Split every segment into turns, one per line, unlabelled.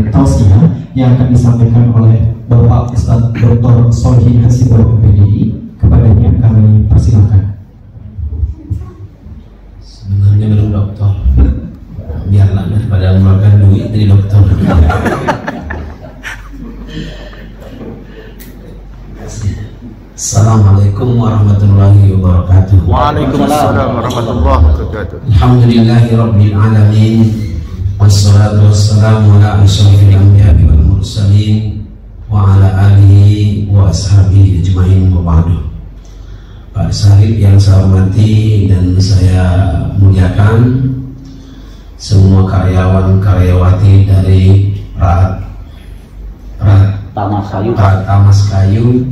tausiah yang akan disampaikan oleh Bapak Ustadz Dr. Solihin Hasibuan PDI. Kepadanya kami persilakan.
Sebenarnya belum dokter, biarlah daripada mengeluarkan duit dari dokter. Assalamualaikum warahmatullahi wabarakatuh.
Waalaikumsalam warahmatullahi wabarakatuh.
Alhamdulillahirabbil alamin. Wassalatu wassalamu ala asyrofil anbiya'i wal mursalin wa ala alihi wa ashabihi ajmain wa ba'du. Pak Syarif yang saya hormati dan saya muliakan, semua karyawan-karyawati dari Tamas Kayu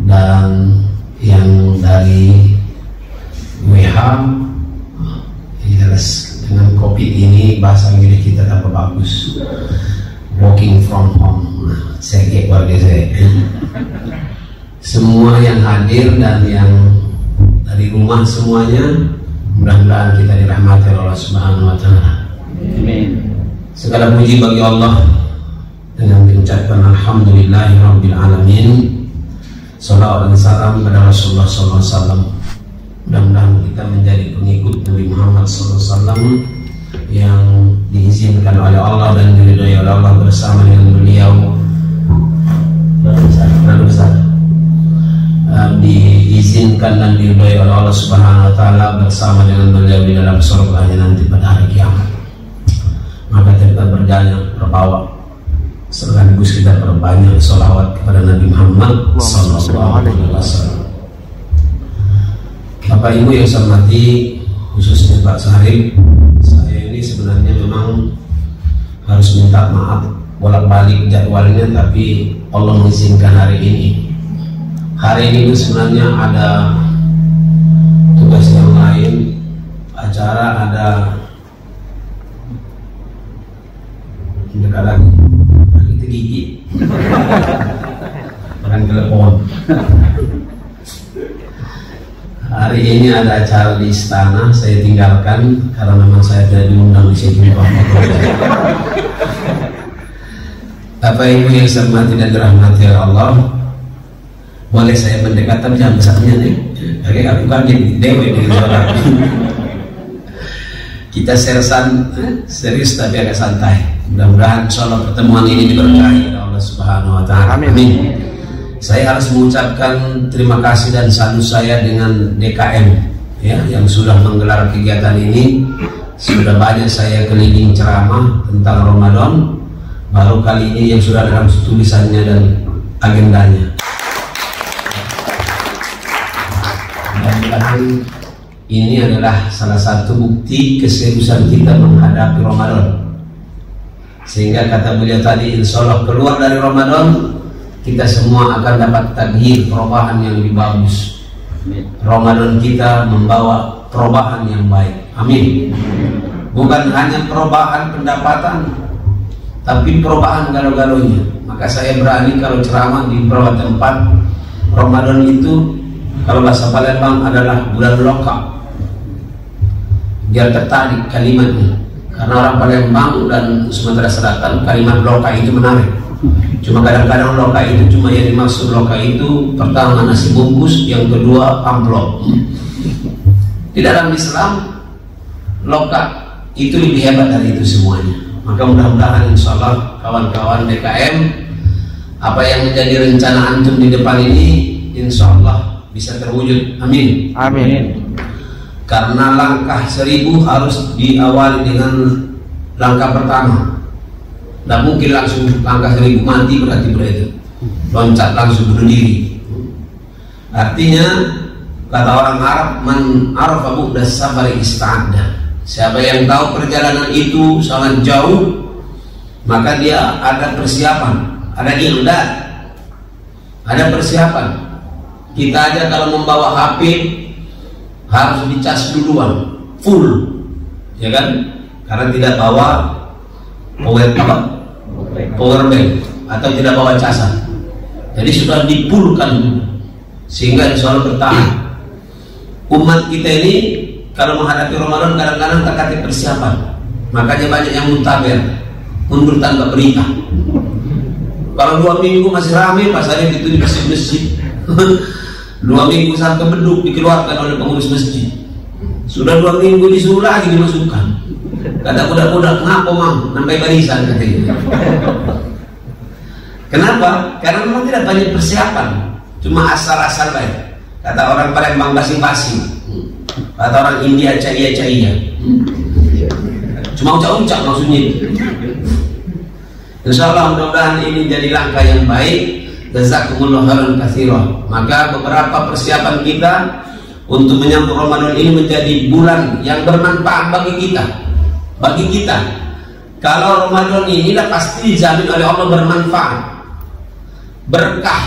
dan yang dari WH, dengan COVID ini bahasa Inggris kita tambah bagus, working from home. Saya kayak keluarga saya. Semua yang hadir dan yang dari rumah semuanya, mudah-mudahan kita dirahmati oleh Allah Subhanahu wa Ta'ala. Amin. Segala puji bagi Allah dengan mengucapkan alhamdulillahirabbil alamin. Salawat dan salam kepada Rasulullah SAW. Mudah-mudahan kita menjadi pengikut Nabi Muhammad SAW yang diizinkan oleh Allah dan diridhoi oleh Allah bersama dengan beliau. Diizinkan dan diridhoi oleh Allah Subhanahu wa Ta'ala bersama dengan beliau di dalam surganya nanti pada hari kiamat. Maka kita berjalan berbawa sekaligus kita perbanyak sholawat kepada Nabi Muhammad sallallahu alaihi wasallam. Bapak Ibu yang saya hormati, khususnya Pak Syarif, saya ini sebenarnya memang harus minta maaf bolak-balik jadwalnya, tapi Allah mengizinkan hari ini. Hari ini sebenarnya ada tugas yang lain, acara ada dekat lagi gigi makan telepon. Hari ini ada acara di istana, saya tinggalkan karena memang saya tidak diundang di situ. Bapak Ibu yang saya hormati dan dirahmati oleh Allah, boleh saya mendekat tapi jangan besarnya nih. Oke, aku kan di dewe di suara. Kita sersan serius tapi agak santai. Mudah-mudahan insyaallah pertemuan ini diberkahi oleh Allah Subhanahu wa Ta'ala. Amin. Saya harus mengucapkan terima kasih dan salut saya dengan DKM ya, yang sudah menggelar kegiatan ini. Sudah banyak saya keliling ceramah tentang Ramadan, baru kali ini yang sudah dalam tulisannya dan agendanya. Mudah-mudahan ini adalah salah satu bukti keseriusan kita menghadapi Ramadan. Sehingga kata beliau tadi, insya Allah keluar dari Ramadan kita semua akan dapat taghyir, perubahan yang lebih bagus. Ramadan kita membawa perubahan yang baik. Amin. Bukan hanya perubahan pendapatan, tapi perubahan galau-galaunya. Maka saya berani kalau ceramah di beberapa tempat, Ramadan itu kalau bahasa Palembang adalah bulan lokal. Biar tertarik kalimatnya. Karena orang Palembang dan Sumatera Selatan kalimat loka itu menarik. Cuma kadang-kadang loka itu cuma yang dimaksud loka itu pertama nasi bungkus, yang kedua amplop. Di dalam Islam loka itu lebih hebat dari itu semuanya. Maka mudah-mudahan insya Allah kawan-kawan DKM, apa yang menjadi rencana antum di depan ini insya Allah bisa terwujud. Amin. Amin. Karena langkah 1000 harus diawali dengan langkah pertama. Tidak mungkin langsung langkah 1000 mati berarti loncat langsung bunuh diri. Artinya kata orang Arab, man arafa bu'da safari ista'adda. Siapa yang tahu perjalanan itu sangat jauh, maka dia ada persiapan, ada i'dad, ada persiapan. Kita aja kalau membawa HP harus dicas duluan full, ya kan? Karena tidak bawa power bank atau tidak bawa casan, jadi sudah dipulkan sehingga insya Allah bertahan. Umat kita ini kalau menghadapi Ramadan kadang-kadang tak ada persiapan, makanya banyak yang muntaber. mundur tanpa berita. Kalau 2 minggu masih ramai, pasarnya itu di masjid-masjid. 2 minggu sampai beduk dikeluarkan oleh pengurus masjid. Sudah 2 minggu disuruh lagi dimasukkan. Kata budak-budak, ngapa mang? Sampai barisan katanya. Kenapa? Karena memang tidak banyak persiapan, cuma asal-asal baik. Kata orang Palembang basing-basing, kata orang India caia-caia. Cuma ucap-ucap maksudnya. Insyaallah mudah-mudahan ini jadi langkah yang baik. Jazakumullah khairan katsira. Maka beberapa persiapan kita untuk menyambut Ramadan ini menjadi bulan yang bermanfaat bagi kita. Bagi kita, kalau Ramadan ini dah pasti dijamin oleh Allah bermanfaat, berkah,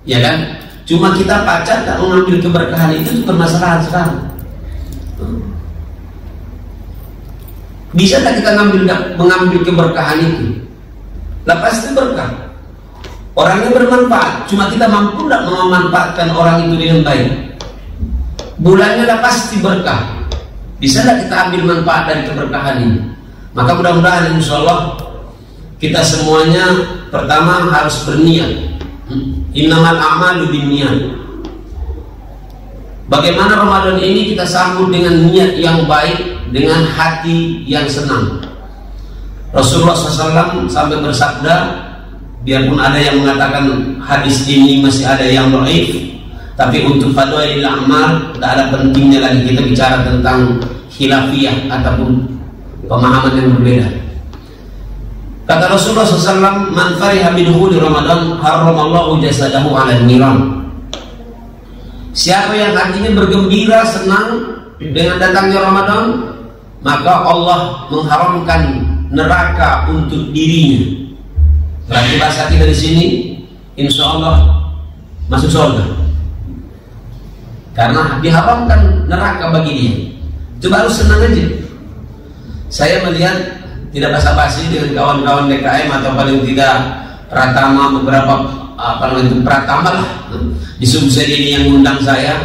ya kan? Cuma kita pacar tak mengambil keberkahan itu permasalahan sekarang. Bisa tak kita mengambil keberkahan itu? Lah pasti berkah. Orangnya bermanfaat, cuma kita mampu tak memanfaatkan orang itu dengan baik. Bulannya dah pasti berkah. Bisa tak kita ambil manfaat dari keberkahan ini? Maka mudah-mudahan insyaallah kita semuanya pertama harus berniat. Innamal a'malu binniyat. Bagaimana Ramadan ini kita sambut dengan niat yang baik, dengan hati yang senang. Rasulullah SAW sampai bersabda, biarpun ada yang mengatakan hadis ini masih ada yang dhaif, tapi untuk fadhailul a'mal tidak ada pentingnya lagi kita bicara tentang khilafiyah ataupun pemahaman yang berbeda. Kata Rasulullah SAW, man fariha bidkhuli Ramadan haramallahu jasadahu 'ala niran. Siapa yang hatinya bergembira, senang dengan datangnya Ramadan, maka Allah mengharamkan neraka untuk dirinya. Berarti bahasa kita di sini, insya Allah masuk surga. Karena diharamkan neraka bagi dia. Coba harus senang aja. Saya melihat tidak basa-basi dengan kawan-kawan DKM atau paling tidak Pratama, beberapa Pratama lah di Sumsel ini yang mengundang saya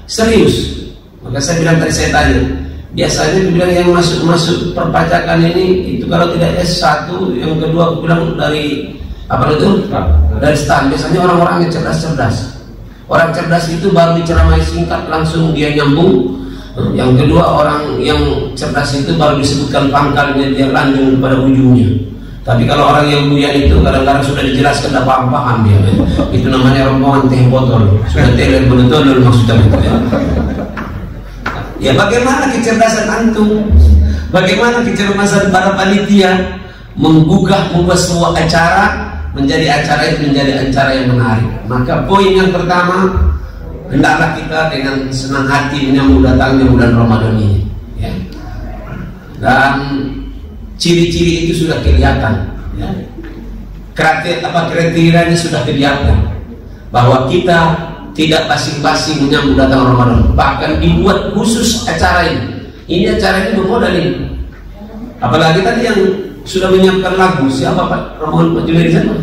serius. Maka saya bilang tadi, saya tanya, biasanya dibilang yang masuk perpajakan ini itu kalau tidak S1, yang kedua aku bilang dari dari STAN. Biasanya orang-orang yang cerdas-cerdas. Orang cerdas itu baru diceramai singkat langsung dia nyambung. Yang kedua, orang yang cerdas itu baru disebutkan pangkalnya dia lanjut pada ujungnya. Tapi kalau orang yang buyan itu kadang-kadang sudah dijelaskan tidak paham dia. Itu namanya rombongan teh botol. Sudah teler betul maksudnya itu ya. Ya bagaimana kecerdasan antum? Bagaimana kecerdasan para panitia membuka sebuah acara menjadi acara itu menjadi acara yang menarik. Maka poin yang pertama, hendaklah kita dengan senang hati menyambut datangnya bulan Ramadan ini, ya. Dan ciri-ciri itu sudah kelihatan, ya. Kriterianya sudah kelihatan bahwa kita tidak basing-basing menyambut datang Ramadan. Bahkan dibuat khusus acara ini. Ini acara ini bermodal ini. Apalagi tadi yang sudah menyiapkan lagu, siapa Pak Romawan Pak Junaidi sana?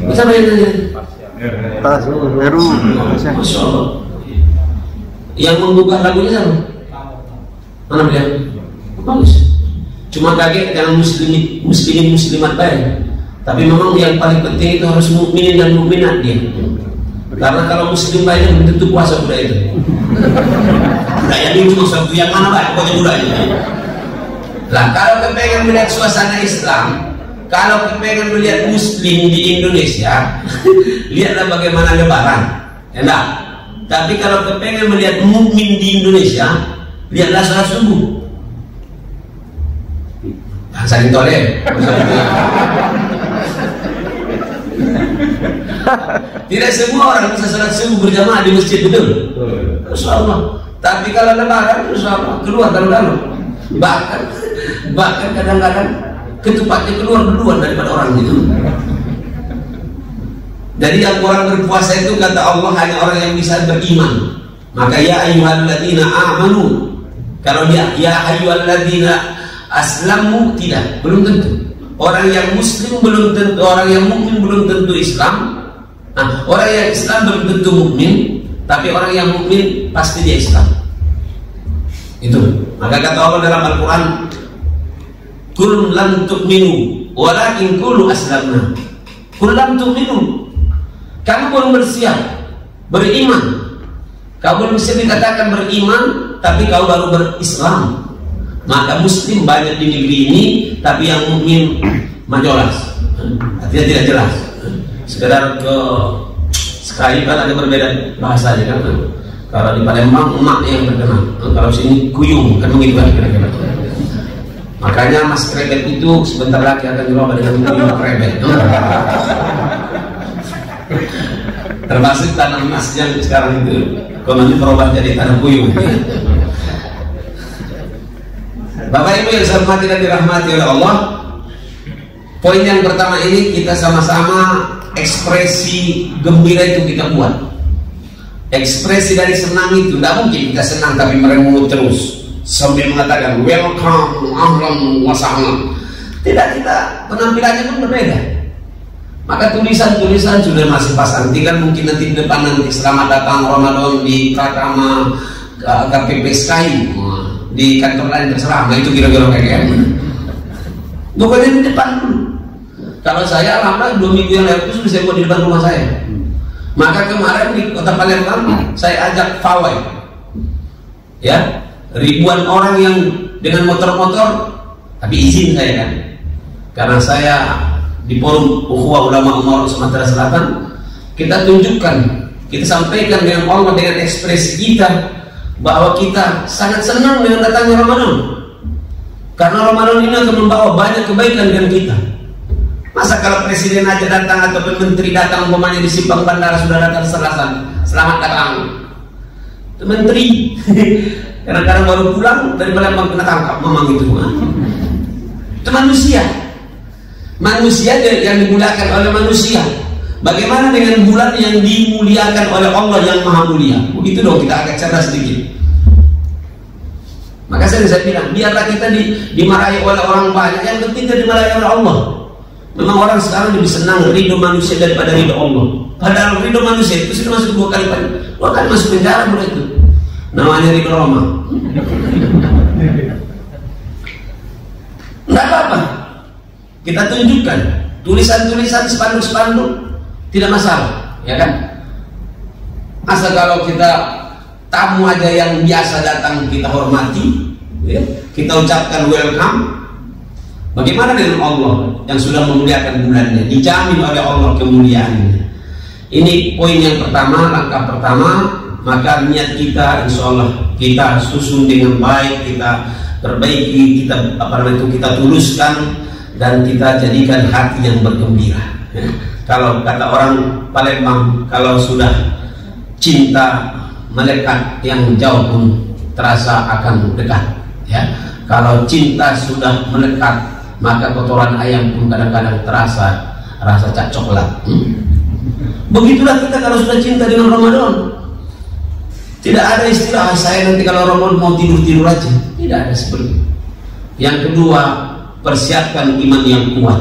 Bisa mainannya?
Heru.
Masya Allah. Yang membuka lagunya siapa? Mana beliau? Bagus. Cuma kaget dengan muslimin muslimat baik. Tapi memang yang paling penting itu harus mukminin dan mukminat dia. Karena kalau muslim baik belum tentu puasa budak itu. Budaya ini cuma suatu yang mana baik, pokoknya budaknya. Lah kalau kepengen melihat suasana Islam, kalau kepengen melihat muslim di Indonesia, lihatlah bagaimana lebaran. Enak. Tapi kalau kepengen melihat mukmin di Indonesia, lihatlah salat subuh. Saling toleh. Tidak semua orang bisa salat subuh berjamaah di masjid, betul? Insyaallah. Tapi kalau lebaran, insyaallah keluar dalam. Bahkan kadang-kadang ketupatnya keluar duluan daripada orang itu. Jadi yang orang berpuasa itu kata Allah hanya orang yang bisa beriman. Maka ya ayyuhalladzina amanu. Kalau dia ya ayyuhalladzina aslamu, tidak, belum tentu. Orang yang muslim belum tentu, orang yang mukmin belum tentu Islam. Nah, orang yang Islam belum tentu mukmin, tapi orang yang mukmin pasti dia Islam. Itu. Maka kata Allah dalam Al-Quran, Kul lam tu'minu walakin qulu aslamna. Kul lam tu'minu, kamu belum bersiap beriman. Kau belum bisa dikatakan beriman, tapi kau baru berislam. Maka muslim banyak di negeri ini, tapi yang mukmin majolas, artinya tidak jelas. Sekedar ke sekali kan ada berbeda bahasa aja kan. Kalau di Palembang emak yang terkenal, kalau sini kuyung kan begitu kan kira-kira. Makanya Mas Krebet itu sebentar lagi akan dirubah dengan kuyung Krebet. Termasuk tanah emas yang sekarang itu konon berubah jadi tanah kuyung. Bapak Ibu yang saya hormati dan dirahmati oleh Allah, poin yang pertama ini kita sama-sama ekspresi gembira itu kita buat. Ekspresi dari senang itu tidak mungkin kita senang tapi merengut terus sambil mengatakan welcome, ahlan wa sahlan. Tidak, kita penampilannya pun berbeda. Maka tulisan-tulisan sudah masih pasang. Tinggal mungkin nanti di depan nanti selamat datang Ramadan di Pratama KPP Sky, di kantor lain terserah. Nah itu kira-kira kayak gimana? Bukannya di depan dulu. Kalau saya alhamdulillah 2 minggu yang lalu itu sudah saya buat di depan rumah saya. Maka kemarin di kota Palembang saya ajak pawai, ya, ribuan orang yang dengan motor-motor, tapi izin saya kan, karena saya di forum Ukhuwah Ulama Umar Sumatera Selatan, kita tunjukkan, kita sampaikan dengan Allah dengan ekspresi kita bahwa kita sangat senang dengan datangnya Ramadan, karena Ramadan ini akan membawa banyak kebaikan dengan kita. Masa kalau presiden aja datang atau menteri datang umpamanya di simpang bandara sudah datang selamat datang, itu menteri kadang-kadang baru pulang dari Palembang kena tangkap memang itu manusia yang dimuliakan oleh manusia. Bagaimana dengan bulan yang dimuliakan oleh Allah yang maha mulia? Begitu dong, kita agak cerdas sedikit. Maka saya bilang biarlah kita dimarahi oleh orang banyak, yang penting kita dimarahi oleh Allah. Memang orang sekarang lebih senang ridho manusia daripada ridho Allah. Padahal ridho manusia itu sudah masuk 2 kali masuk penjara mulai itu. Namanya ridho Roma. Tidak apa-apa. Kita tunjukkan tulisan-tulisan, spanduk-spanduk, tidak masalah, ya kan? Asal kalau kita tamu aja yang biasa datang kita hormati, ya, kita ucapkan welcome. Bagaimana dengan Allah yang sudah memuliakan bulannya, dijamin oleh Allah kemuliaannya? Ini poin yang pertama, langkah pertama. Maka niat kita insya Allah kita susun dengan baik, kita perbaiki, kita tuluskan, dan kita jadikan hati yang bergembira. Kalau kata orang Palembang, kalau sudah cinta melekat, yang jauh pun terasa akan dekat, ya. Kalau cinta sudah melekat, maka kotoran ayam pun kadang-kadang terasa rasa cat coklat. Begitulah kita kalau sudah cinta dengan Ramadan. Tidak ada istilah saya nanti kalau Ramadan mau tidur-tidur aja. Tidak ada seperti itu. Yang kedua, persiapkan iman yang kuat.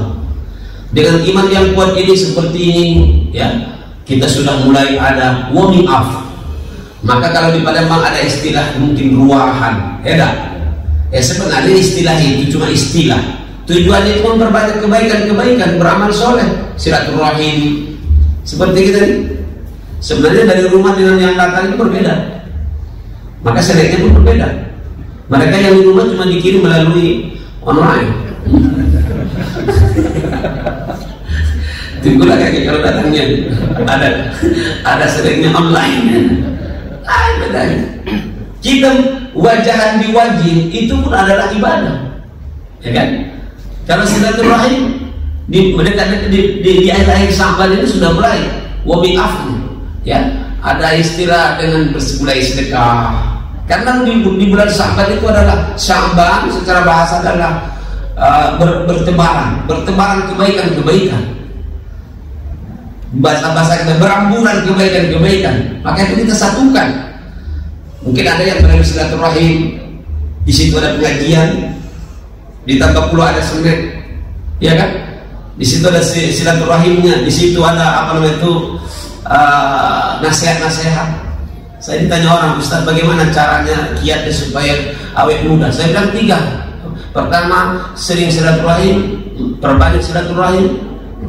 Dengan iman yang kuat ini seperti ini, ya, kita sudah mulai ada warming up. Maka kalau di Palembang ada istilah mungkin ruahan, sebenarnya istilah itu cuma istilah. Tujuannya itu memperbanyak kebaikan-kebaikan, beramal soleh, silaturahim. Seperti kita ini, sebenarnya dari rumah dengan yang datang itu berbeda. Maka seleknya pun berbeda. Mereka yang di rumah cuma dikirim melalui online. Tunggulah kakek kalau datangnya ada seleknya online. Bedanya. Kita wajahan di wajib itu pun adalah ibadah, ya kan? Kalau silaturahim di akhir-akhir Sya'ban ini sudah mulai wabi afni, ya, ada istilah dengan mulai sedekah. Karena di bulan Sya'ban itu adalah Sya'ban secara bahasa adalah bertebaran kebaikan-kebaikan. Bahasa kita berambulan kebaikan-kebaikan. Maka itu kita satukan. Mungkin ada yang melalui silaturahim, di situ ada pengajian, ditambah pula ada senet, ya kan? Di situ ada silaturahimnya, di situ ada nasihat-nasihat. Saya ditanya orang, Ustaz bagaimana caranya kiatnya supaya awet muda? Saya bilang 3. Pertama, sering silaturahim, perbanyak silaturahim.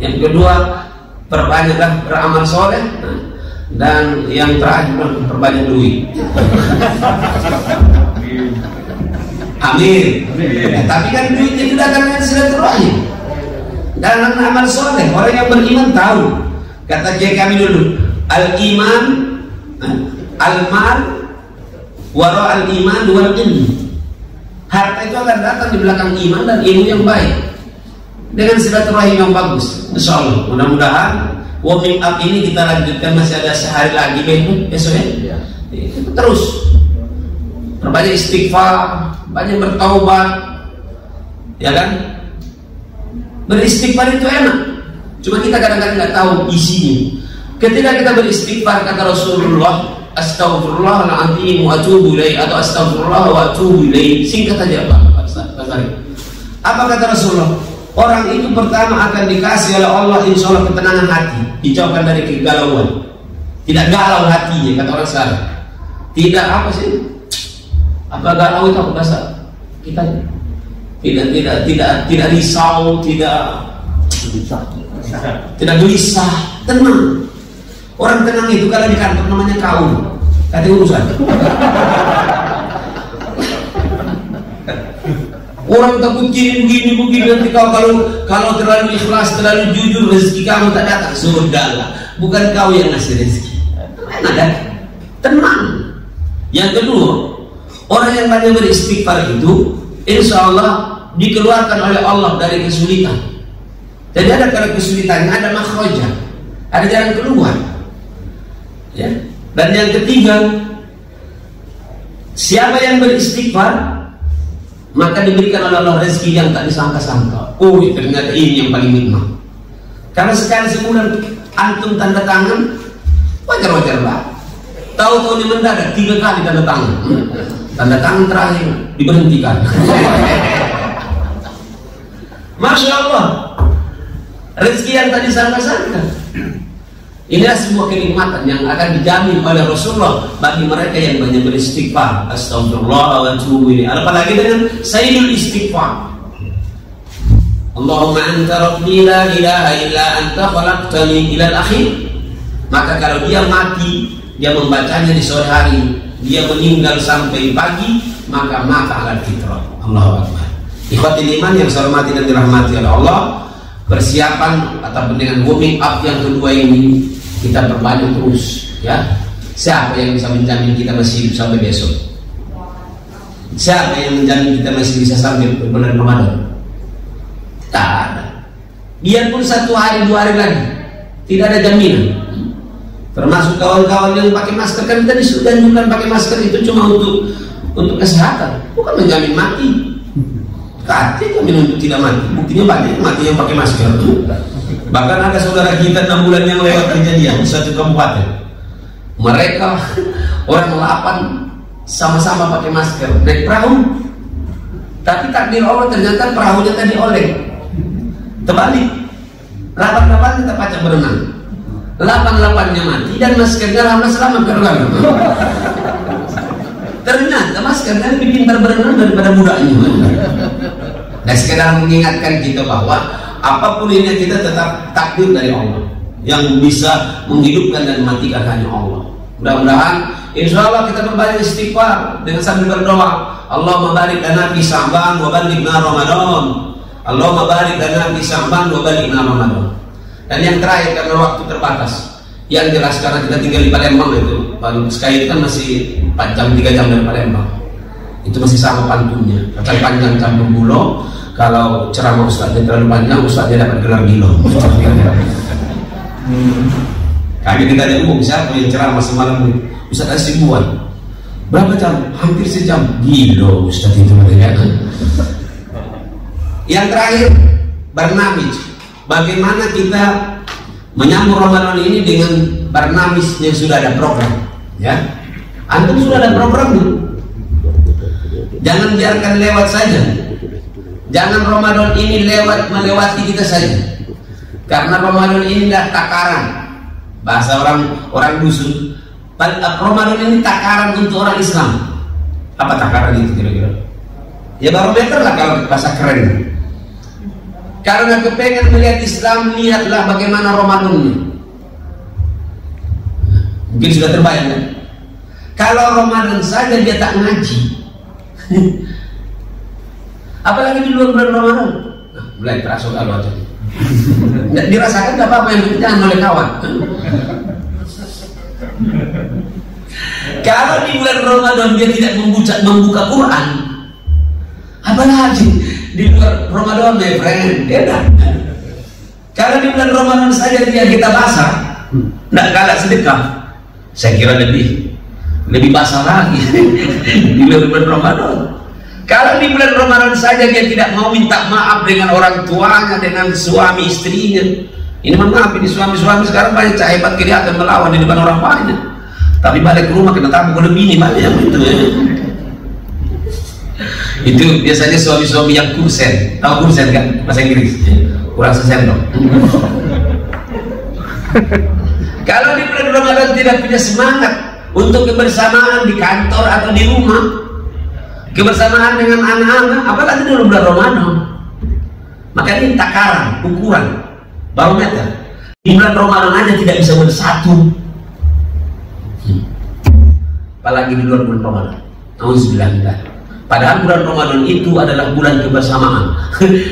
Yang kedua, perbanyaklah beramal soleh. Dan yang terakhir, perbanyak duit. Amin. Tapi kan duit itu datang dengan silaturahim dan amal soleh. Orang yang beriman tahu. Kata kiai kami dulu, al-iman, al-mal, wara al-iman wal ilm. Harta itu akan datang di belakang iman dan ilmu yang baik dengan silaturahim yang bagus. Insya Allah. Mudah-mudahan warming up ini kita lanjutkan, masih ada sehari lagi besok ya. Terus berbanyak istighfar, banyak bertaubat, ya kan? Beristighfar itu enak, cuma kita kadang-kadang nggak tahu isinya. Ketika kita beristighfar, kata Rasulullah, Astaghfirullahaladzim wa atubu ilaih, atau Astaghfirullah wa atubu ilaih. Singkat aja Pak. Apa kata Rasulullah? Orang itu pertama akan dikasih oleh Allah insya Allah ketenangan hati, dijauhkan dari kegalauan. Tidak galau hatinya, kata orang sekarang. Tidak apa sih? Apa galau itu apa bahasa kita? Tidak risau, tidak gelisah, tenang. Orang tenang itu kalau di kantor namanya kaum, ada urusan. Orang takut begini nanti kau kalau terlalu ikhlas, terlalu jujur, rezeki kamu tak datang. Sudahlah, bukan kau yang ngasih rezeki. Ada tenang. Yang kedua, orang yang banyak beristighfar itu, insya Allah dikeluarkan oleh Allah dari kesulitan. Jadi ada kalau kesulitannya ada makhrajah, ada jalan keluar. Ya. Dan yang ketiga, siapa yang beristighfar maka diberikan oleh Allah rezeki yang tak disangka-sangka. Oh, ternyata ini yang paling nikmat. Karena sekali sebulan antum tanda tangan, wajar-wajar lah. Tahu-tahunya mendadak 3 kali tanda tangan. Tanda tangan terakhir diberhentikan. Masya Allah, rezeki yang tak disangka-sangka. Inilah sebuah kenikmatan yang akan dijamin oleh Rasulullah bagi mereka yang banyak beristighfar. Astagfirullah wa atubu ilaih. Apalagi dengan sayyidul istighfar. Allahumma anta rabbi la ilaha illa anta khalaqtani ila al-akhir. Maka kalau dia mati, dia membacanya di sore hari, dia meninggal sampai pagi, maka mata ala fitrah. Allahu akbar. Ikhwatul iman yang saya hormati dan dirahmati oleh Allah, persiapan atau dengan warming up yang kedua ini kita perbanyak terus, ya. Siapa yang bisa menjamin kita masih hidup sampai besok? Siapa yang menjamin kita masih bisa sampai bulan Ramadan? Tak ada. Biarpun 1 hari 2 hari lagi, tidak ada jaminan. Termasuk kawan-kawan yang pakai masker, kan tadi sudah anjurkan pakai masker itu cuma untuk kesehatan, bukan menjamin mati. Katanya jamin untuk tidak mati. Buktinya banyak mati yang pakai masker. Bahkan ada saudara kita 6 bulan yang lewat kejadian di satu kabupaten. Mereka orang 8 sama-sama pakai masker naik perahu, tapi takdir Allah ternyata perahunya tadi oleng. Terbalik, 8-8 kita pacak berenang, 8-8-nya mati dan maskernya lama selamat berenang. Ternyata maskernya lebih pintar berenang daripada budaknya. Dan sekedar mengingatkan kita bahwa apapun ini kita tetap takdir dari Allah. Yang bisa menghidupkan dan mematikan hanya Allah. Mudah-mudahan insya Allah kita berbanyak istighfar dengan sambil berdoa. Allahumma barik lana fi Sya'ban wa ballighna Ramadan. Allahumma barik lana fi Sya'ban wa ballighna Ramadan. Dan yang terakhir, karena waktu terbatas, yang jelas karena kita tinggal di Palembang itu, Sky kan masih 4 jam 3 jam dari Palembang. Itu masih sama pantunnya. Kalau panjang campur bulo, kalau ceramah ustaznya terlalu panjang, ustaznya dapat gelar gilo. Kami kita ada umum, siapa yang ceramah semalam ini? Ustaz Asibuan. Berapa jam? Hampir sejam. Gilo ustaz itu mereka. Yang terakhir, barnamij. Bagaimana kita menyambut Ramadan ini dengan barnamij yang sudah ada program, ya? Antum sudah ada program nih. Jangan biarkan lewat saja. Jangan Ramadan ini melewati kita saja. Karena Ramadan ini dah takaran. Bahasa orang dusun. Ramadan ini takaran untuk orang Islam. Apa takaran itu kira-kira? Ya barometer lah kalau bahasa keren. Karena kepengen melihat Islam, lihatlah bagaimana Ramadannya. Mungkin sudah terbayang kan? Kalau Ramadan saja dia tak ngaji, apalagi di luar bulan Ramadan, nah, mulai terasa kalau aja. Nggak dirasakan nggak apa-apa, yang penting jangan oleh kawan. Kalau di bulan Ramadan dia tidak membuka Quran, apalagi di luar Ramadan, my friend, beda. Kalau di bulan Ramadan saja dia kita basah, nggak kalah sedekah. Saya kira lebih basah lagi di bulan Ramadan. Kalau di bulan Ramadan saja dia tidak mau minta maaf dengan orang tuanya, dengan suami istrinya. Ini maaf, ini suami-suami sekarang banyak hebat kelihatan melawan di depan orang banyak. Tapi balik ke rumah kena tamu lebih ini banyak itu. Itu biasanya suami-suami yang kursen. Tahu kursen kan? Bahasa Inggris. Kurang sesendok. Kalau di bulan Ramadan tidak punya semangat untuk kebersamaan di kantor atau di rumah, kebersamaan dengan anak-anak, apalagi di bulan Ramadan. Maka ini takaran, ukuran, barometer. Di bulan Ramadan aja tidak bisa bersatu, apalagi di luar bulan Ramadan. Auzubillah. Padahal bulan Ramadan itu adalah bulan kebersamaan.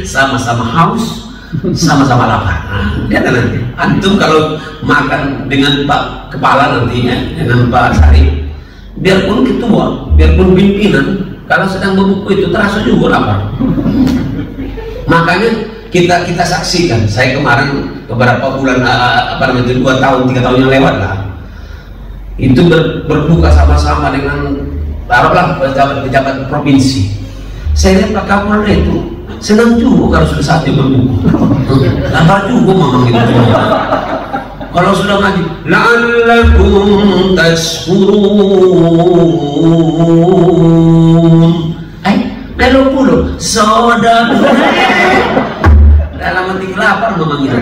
Sama-sama haus, sama-sama lapar. Lihat nanti, antum kalau makan dengan Pak Kepala nantinya, dengan Pak Sarif, biarpun ketua, biarpun pimpinan, kalau sedang berbuku itu terasa juga lapar. Makanya kita saksikan. Saya kemarin beberapa bulan, 2 tahun, 3 tahun yang lewat lah, itu berbuka sama-sama dengan taruhlah pejabat provinsi. Saya lihat Pak Kapolda itu senang juga kalau sudah saatnya berbuka. Lapar juga memang itu. Kalau sudah ngaji, la'allakum tashkurun. Melo puluh soda. Dalam hati lapar memang itu.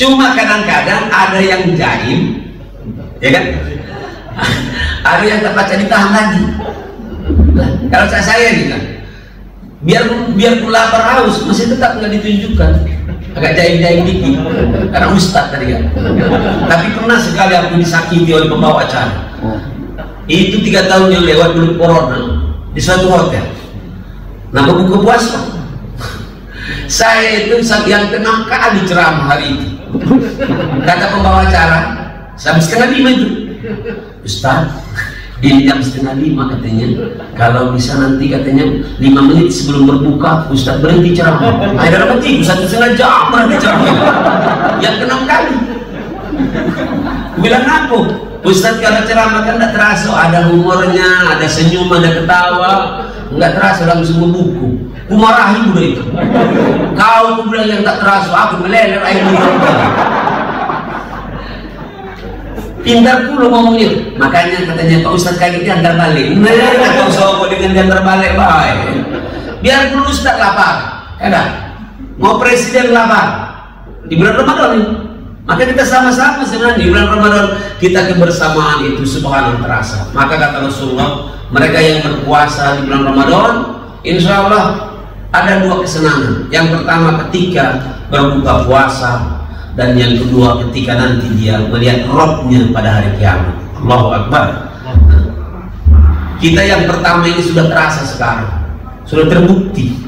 Cuma kadang-kadang ada yang jaim, ya kan? Ada yang terpaksa ditahan lagi. Nah, kalau saya gitu, biarpun lapar haus masih tetap nggak ditunjukkan, agak jaim-jaim dikit karena ustadz tadi kan. Tapi pernah sekali aku disakiti oleh pembawa acara. Itu 3 tahun yang lewat dulu corona di suatu hotel. Nah, berbuka puasa. Saya itu yang tenang kali ceramah hari itu. Kata pembawa acara, sampai 4:30 itu, Ustaz, ini jam 4:30 katanya. Kalau bisa nanti katanya 5 menit sebelum berbuka, Ustaz berhenti ceramah. Ada dapat tidur 1,5 jam berhenti ceramah. Yang tenang kali. Bilang apa? Ustaz kalau ceramah kan tidak terasa, ada humornya, ada senyum, ada ketawa, nggak terasa langsung membuku. Kumarahi udah itu. Kau bilang yang tak terasa, aku meleler air minum. Pintar pula ngomongnya. Makanya katanya Pak Ustaz kayak gitu antar balik. Nah, kau sobo dengan antar balik baik. Biar dulu Ustaz lapar, ada. Mau presiden lapar di bulan Ramadan ini. Maka kita sama-sama sebenarnya di bulan Ramadan kita kebersamaan itu subhanallah terasa. Maka kata Rasulullah, mereka yang berpuasa di bulan Ramadan, insya Allah ada 2 kesenangan. Yang pertama ketika berbuka puasa, dan yang kedua ketika nanti dia melihat rohnya pada hari kiamat. Allahu Akbar. Kita yang pertama ini sudah terasa sekarang, sudah terbukti.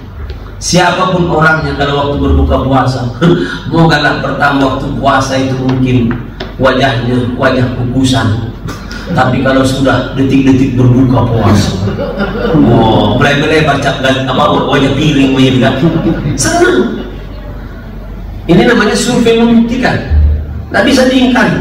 Siapapun orangnya kalau waktu berbuka puasa, mau galak pertama waktu puasa itu mungkin wajahnya wajah kukusan. Tapi kalau sudah detik-detik berbuka puasa, mulai baca wajah piring menjadi senang. Ini namanya survei membuktikan. Tidak bisa diingkari,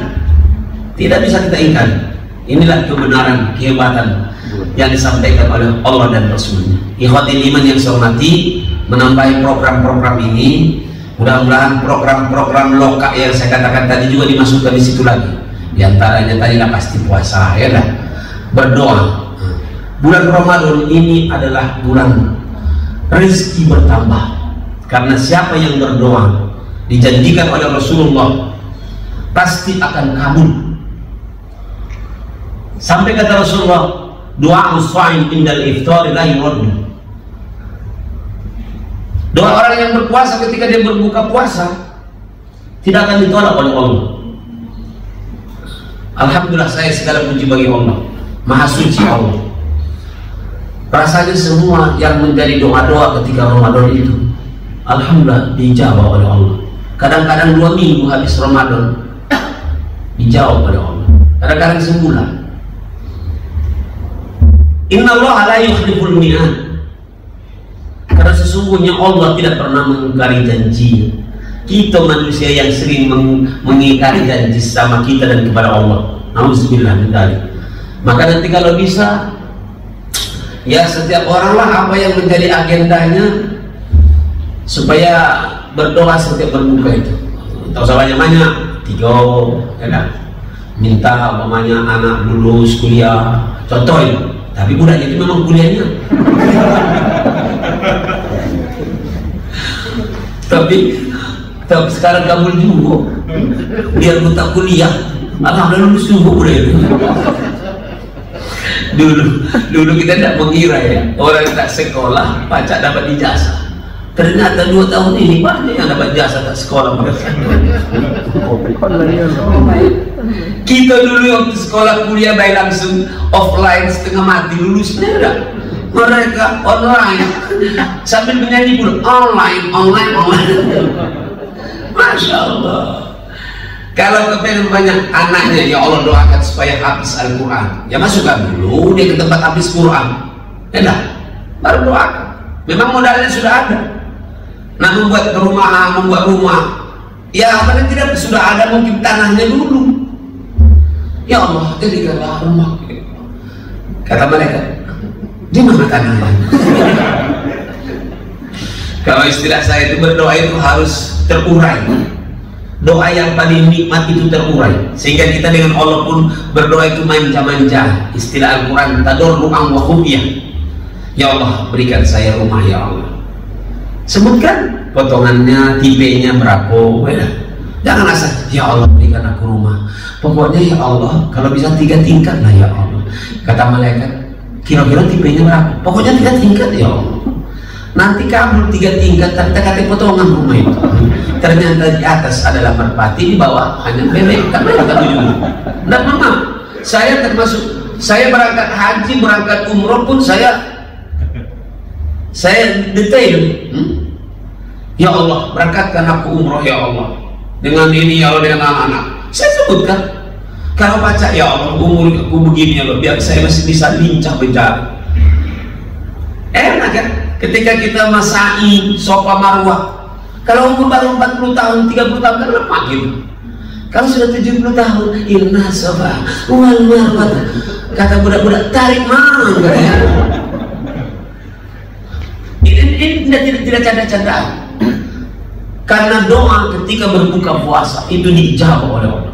tidak bisa kita ingkari. Inilah kebenaran, kehebatan yang disampaikan oleh Allah dan Rasulnya. Ikhwatil iman yang saya hormati, menambahi program-program ini, mudah-mudahan program-program lokal yang saya katakan tadi juga dimasukkan di situ lagi. Di antaranya tadi lah pasti puasa, ya lah, berdoa. Bulan Ramadan ini adalah bulan rezeki bertambah, karena siapa yang berdoa dijanjikan oleh Rasulullah pasti akan kabul. Sampai kata Rasulullah, Doa uswain indal iftar la yurad. Doa orang yang berpuasa ketika dia berbuka puasa tidak akan ditolak oleh Allah. Alhamdulillah, saya segala puji bagi Allah, Maha Suci Allah. Rasanya semua yang menjadi doa-doa ketika Ramadan itu, alhamdulillah dijawab oleh Allah. Kadang-kadang 2 minggu habis Ramadan dijawab oleh Allah, kadang-kadang sebulan. Inna Allah la yukhliful mi'ad. Karena sesungguhnya Allah tidak pernah mengingkari janjinya. Kita manusia yang sering mengingkari janji sama kita dan kepada Allah. Nauzubillah min dzalik. Maka nanti kalau bisa, ya setiap orang lah apa yang menjadi agendanya supaya berdoa setiap berbuka itu. Tahu banyak-banyak 3, ya, minta umpamanya anak lulus kuliah, contohin. Tapi budaknya itu memang kuliahnya. tapi sekarang kabul juga. Biar lu tak kuliah, alhamdulillah lulus juga udah itu. Dulu kita tidak mengira ya, orang yang tak sekolah pacak dapat ijazah. Ternyata 2 tahun ini banyak yang dapat jasa tak sekolah. Kita dulu waktu sekolah kuliah baik langsung offline setengah mati, lulus tidak. Mereka online sambil menyanyi pun online. Masya Allah. Kalau kepengen banyak anaknya, ya Allah doakan supaya habis Al-Quran. Ya masukkan dulu dia ke tempat habis Quran. Ya dah, baru doakan. Memang modalnya sudah ada. Nah, membuat rumah, ya paling tidak sudah ada mungkin tanahnya dulu. Ya Allah, jadikanlah rumah. Kata mereka, di mana tanahnya? Kalau istilah saya itu berdoa itu harus terurai. Doa yang paling nikmat itu terurai, sehingga kita dengan Allah pun berdoa itu manja-manja. Istilah Al-Quran, tadarru'an wa khufyah. Ya Allah, berikan saya rumah ya Allah. Sebutkan potongannya, tipenya berapa, ya. Jangan asal, ya Allah berikan aku rumah. Pokoknya ya Allah, kalau bisa 3 tingkat lah ya Allah. Kata malaikat, kira-kira tipenya berapa? Pokoknya 3 tingkat ya Allah. Nanti kabul 3 tingkat, kita kata potongan rumah itu. Ternyata di atas adalah merpati, di bawah hanya bebek. Kan mereka ujungnya. Dan memang saya termasuk, saya berangkat haji, berangkat umroh pun saya detail. Ya Allah, berangkatkan aku umroh ya Allah. Dengan ini ya Allah, dengan anak-anak. Saya sebutkan. Kalau baca ya Allah, umur aku begini ya Allah, biar saya masih bisa lincah bicara. Enak kan? Ketika kita masai Safa Marwah. Kalau umur baru 40 tahun, 30 tahun kan lemah gitu. Kalau sudah 70 tahun, inna Safa wal Marwah. Kata budak-budak, tarik mang katanya. Ini tidak canda-candaan. Karena doa ketika berbuka puasa itu dijawab oleh Allah.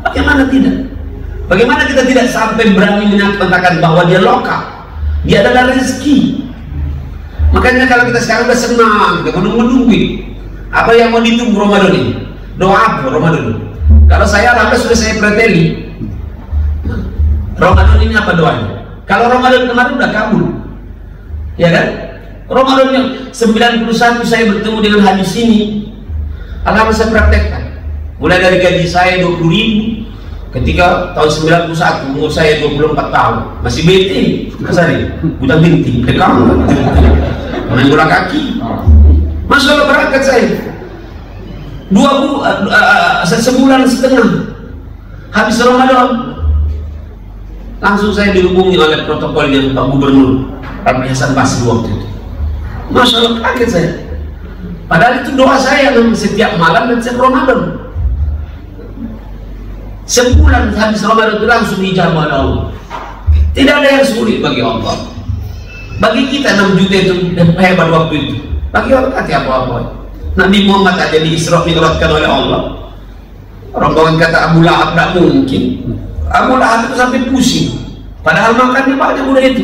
Bagaimana tidak? Bagaimana kita tidak sampai berani menyatakan bahwa dia lokal, dia adalah rezeki. Makanya kalau kita sekarang udah senang, kita menunggu apa yang mau ditunggu Ramadan ini? Doa apa Ramadan? Kalau saya alhamdulillah sudah saya preteli. Ramadan ini apa doanya? Kalau Ramadan kemarin udah kabul, ya kan? Ramadan yang 91 saya bertemu dengan hadis ini. Alhamdulillah saya praktekkan. Mulai dari gaji saya 20.000 ketika tahun 91, umur saya 24 tahun. Masih bete kasari, bukan binti, dekam, main bola kaki. Masya Allah berangkat saya. 2 sebulan setengah habis Ramadan. Langsung saya dihubungi oleh protokolnya Pak Gubernur Pak Hasan Basri waktu itu. Masya Allah kaget saya. Padahal itu doa saya setiap malam dan setiap Ramadan. Sebulan habis Ramadan itu langsung dijawab oleh Allah. Tidak ada yang sulit bagi Allah. Bagi kita 6 juta itu hebat waktu itu. Bagi orang kata apa-apa. Nabi Muhammad aja di Isra Mi'rajkan oleh Allah. Rombongan kata Abu Lahab tidak mungkin. Abu Lahab itu sampai pusing. Padahal makannya banyak udah itu.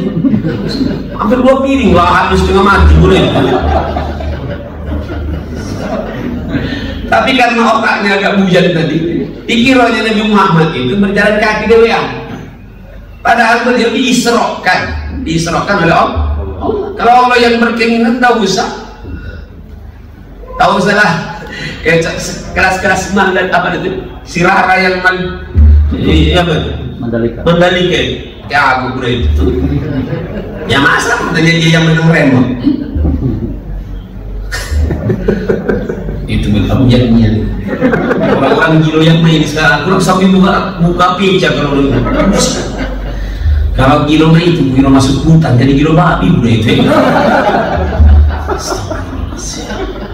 Hampir 2 piring lah habis setengah mati udah itu. Tapi karena otaknya agak bujang tadi, dikiranya Nabi Muhammad itu berjalan kaki dewean. Padahal beliau diisrokan oleh Allah. Kalau Allah yang berkeinginan, tak usah lah. Keras-keras apa itu? Sirara yang Mandalika. Ya aku bro itu. Ya masa katanya dia yang menang remote. Itu betul jadinya. Orang-orang gila yang main sekarang, kurang sampai buka pica kalau gila main itu gila masuk hutan, jadi gila babi bro itu.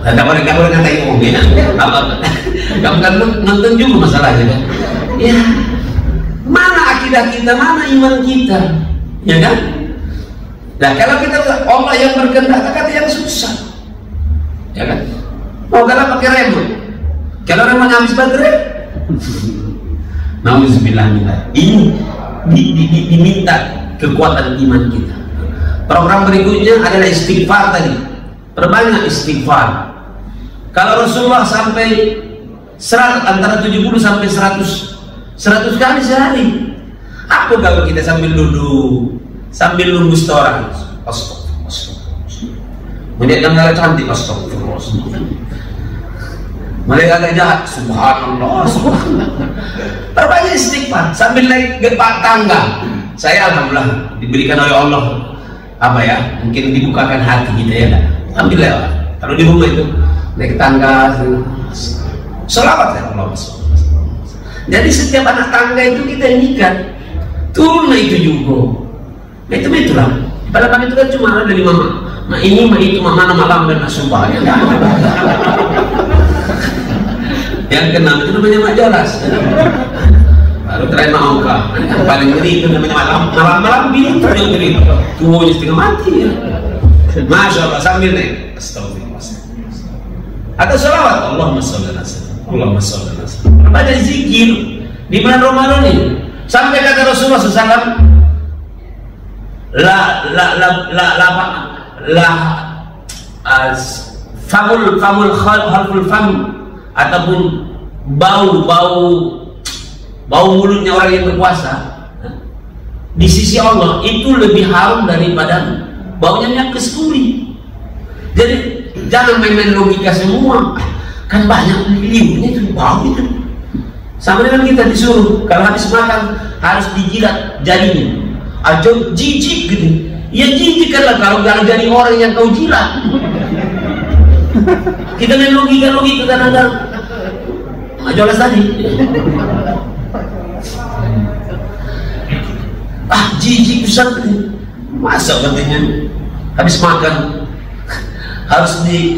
Tidak boleh ngatain om ya. Kamu kan nonton juga masalahnya kan. Ya, mana akidah kita, mana iman kita, ya kan? Nah kalau kita Allah yang berkehendak, kata yang susah, ya kan? Mau kalau pakai remote, kalau remote habis baterai, nauzubillah, ini diminta kekuatan iman kita. Program berikutnya adalah istighfar tadi, perbanyak istighfar. Kalau Rasulullah sampai 100, antara 70 sampai 100 kali sehari. Apa kalau kita sambil duduk, sambil nunggu setoran? Astagfirullah. Melihat yang cantik, astagfirullah. Melihat agak jahat, subhanallah. Perbanyak istighfar sambil naik tangga. Saya alhamdulillah diberikan oleh Allah mungkin dibukakan hati kita ya. Sambil lewat. Kalau di rumah itu naik tangga, selawat ya Allah. Jadi setiap anak tangga itu kita indikan turun itu juga. Nah itulah. Padahal itu kan cuma ada dari mama. Ini itu mana malam dan sumpah. Yang keenam itu namanya mak jelas. Baru terima angka. Yang paling ngeri itu namanya malam bini yang ngeri. Tuanya setengah mati ya. Masya Allah sambil naik. Astagfirullah. Atau salawat Allahumma sholli ala sayyidina Allahumma sholli ala sayyidina. Baca zikir di bulan Ramadan ini. Sampai kata Rasulullah SAW, famul khalful fam, ataupun bau mulutnya orang yang berpuasa di sisi Allah itu lebih harum daripada baunya minyak kasturi. Jadi jangan main-main logika semua, kan banyak liurnya itu bau itu. Sama dengan kita disuruh kalau habis makan harus dijilat jarinya. Ajo jijik gitu. Ya jijik kan lah kalau jadi orang yang kau jilat. Kita main logika kadang-kadang. Jelas tadi. Jijik besar gitu. Masa katanya habis makan harus di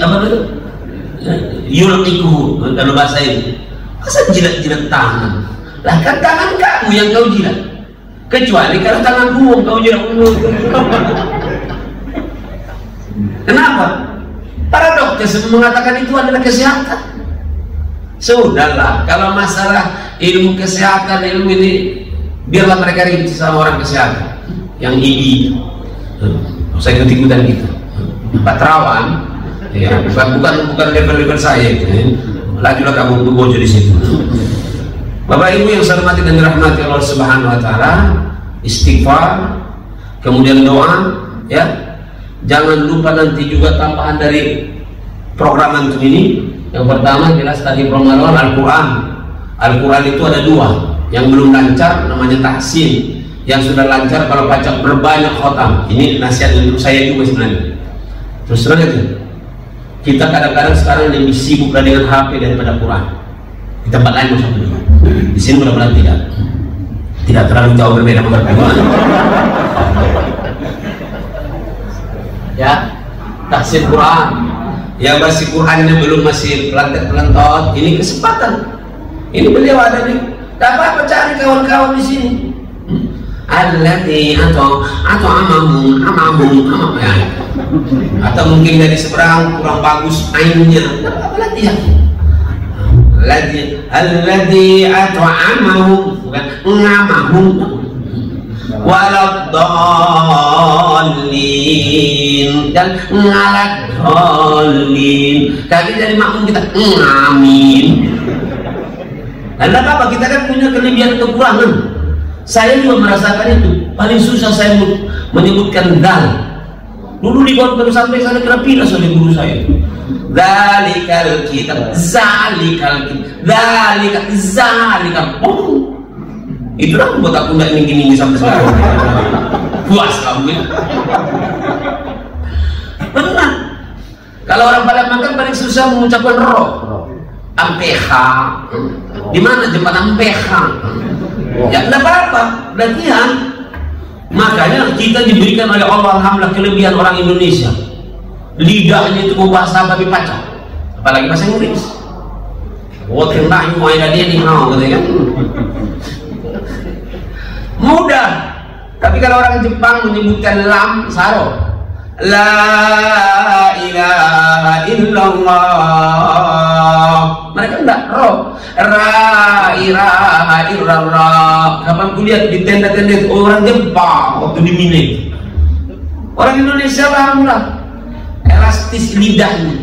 yulqiku kalau bahasa ini. Masa jilat-jilat tangan? Lah kan tangan kamu yang kau jilat. Kecuali kalau tangan buang kau jilat. Kenapa? Para dokter mengatakan itu adalah kesehatan. Sudahlah, kalau masalah ilmu kesehatan, ilmu ini biarlah mereka ribut sama orang kesehatan yang ini. Saya ikut-ikutan gitu. Pak Terawan, ya, bukan level saya itu. Lajulah kamu bojo di situ. Bapak Ibu yang saya hormati dan dirahmati Allah Subhanahu wa taala, istighfar, kemudian doa, ya. Jangan lupa nanti juga tambahan dari program antum ini. Yang pertama jelas tadi Ramadan Al-Qur'an. Al-Qur'an itu ada dua. Yang belum lancar namanya tahsin. Yang sudah lancar kalau baca berbanyak khotam. Ini nasihat untuk saya juga sebenarnya. Terus terang itu. Kita kadang-kadang sekarang lebih sibuk dengan HP daripada Quran. Di tempat lain masuk dulu. Di sini mudah-mudahan tidak terlalu jauh berbeda dengan Quran. Ya, tahsin Quran. Yang masih Qurannya belum masih pelantot, ini kesempatan. Ini beliau ada di. Tak apa-apa cari kawan-kawan di sini. Allati atau amahum ya. Atau mungkin dari seberang kurang bagus ainnya. Latihan. Alladzi at'amahum bukan ngamahum waladdallin dan ngaladdallin. Kali dari makmum kita amin. Dan apa kita kan punya kelebihan kekurangan. Saya juga merasakan itu. Paling susah saya menyebutkan dal. Dulu di pondok sampai saya kena pilas oleh guru saya. Zalikal kitab, zalikal kitab, zalikal. Oh, itulah buat aku nggak ingin sampai sekarang. Puas kamu ya? Benar. Kalau orang Padang makan paling susah mengucapkan roh. Ampeha. Di mana jembatan Ampeha? Ya tidak apa-apa, latihan. Makanya kita diberikan oleh Allah alhamdulillah kelebihan orang Indonesia. Lidahnya itu mau bahasa babi pacar, apalagi bahasa Inggris. Oh tentang mau ada dia nih mau gitu kan. Mudah. Tapi kalau orang Jepang menyebutkan lam saro, la ilaha illallah, mereka enggak roh, ra ilaha illallah. Kapan kulihat di tenda-tenda orang Jepang waktu di Mine, orang Indonesia alhamdulillah elastis lidahnya.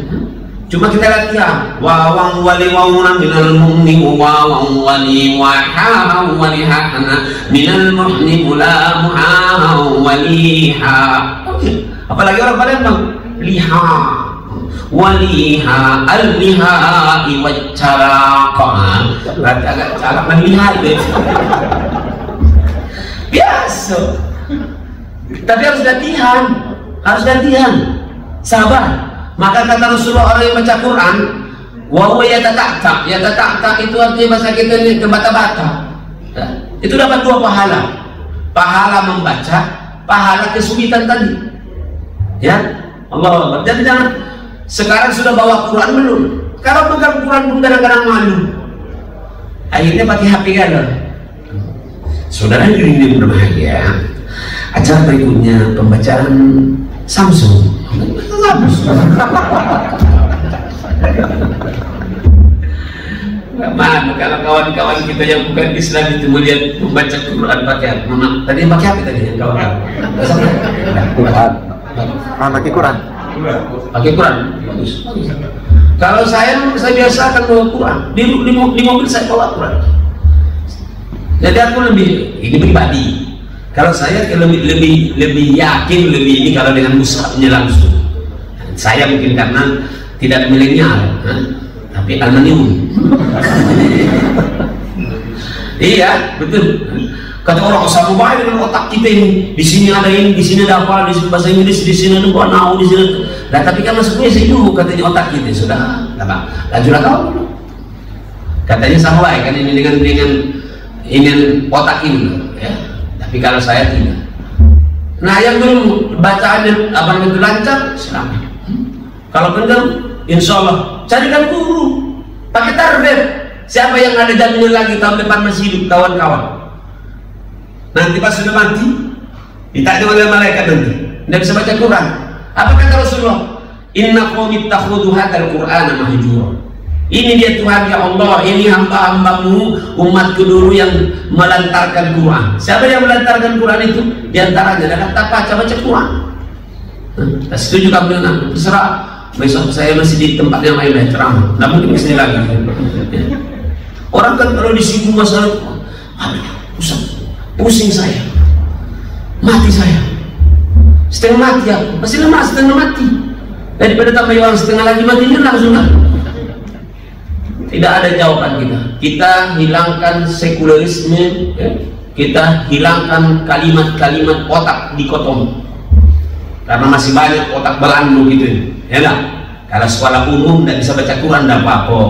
Cuma kita latihan wawang wali wawuna minal mu'ni wawang wali waha walihana minal mu'ni mula muha waliha. Apalagi orang Palembang liha waliha al-liha iwacaraqa, agak cara melihat biasa. Tapi harus latihan, sabar. Maka kata Rasulullah, orang yang baca Quran wa yatata'ta itu artinya bahasa kita ini terbata-bata. Itu dapat 2 pahala. Pahala membaca, pahala kesulitan tadi. Ya, Allah. Jadi jangan sekarang sudah bawa Quran belum? Kalau pegang Quran pun kadang-kadang malu. Akhirnya pakai HP kan. Saudara ini berbahagia. Acara berikutnya pembacaan Samsung. Mana kalau kawan-kawan kita yang bukan Islam itu melihat membaca Quran pakai mana? Tadi pakai apa tadi yang kawan?
Quran. Pakai Quran.
Pakai Quran. Bagus. Kalau saya biasa akan bawa Quran. Di mobil saya bawa Quran. Jadi aku lebih ini pribadi. Kalau saya lebih yakin lebih ini kalau dengan mushafnya langsung. Saya mungkin karena tidak milenial, tapi aluminium. Iya, betul. Kata orang sama baik dengan otak kita ini. Di sini ada ini, di sini ada apa, di sini bahasa Inggris, di sini ada nau, di sini. Nah, tapi kan masuknya sih dulu katanya otak kita sudah. Lanjutlah kau. Katanya sama baik kan ini dengan otak ini, ya. Tapi kalau saya tidak. Nah yang belum bacaannya abang itu lancar, selamat. Kalau belum, insya Allah carikan guru, pakai target. Siapa yang ada jaminan lagi tahun depan masih hidup, kawan-kawan. Nanti pas sudah mati, ditanya oleh malaikat nanti, tidak bisa baca Quran. Apa kata Rasulullah? Inna qawmi ittakhudhu hadzal Qur'ana mahjura. Ini dia Tuhan ya Allah, ini hamba-hambamu umatku dulu yang melantarkan Quran. Siapa yang melantarkan Quran itu? Di antaranya adalah tak baca Quran. Nah, setuju kamu dengan aku? Terserah. Besok saya masih di tempat yang lain ceramah. Tidak mungkin kesini lagi. Orang kan kalau disinggung masalah, aduh, pusing saya, mati saya, setengah mati aku, masih lemah setengah mati. Daripada tambah orang setengah lagi matinya langsung lah. Tidak ada jawaban kita. Kita hilangkan sekulerisme, ya. Kita hilangkan kalimat-kalimat otak dikotom. Karena masih banyak otak belandu gitu, ya enggak? Kalau sekolah umum tidak bisa baca Quran tidak apa-apa.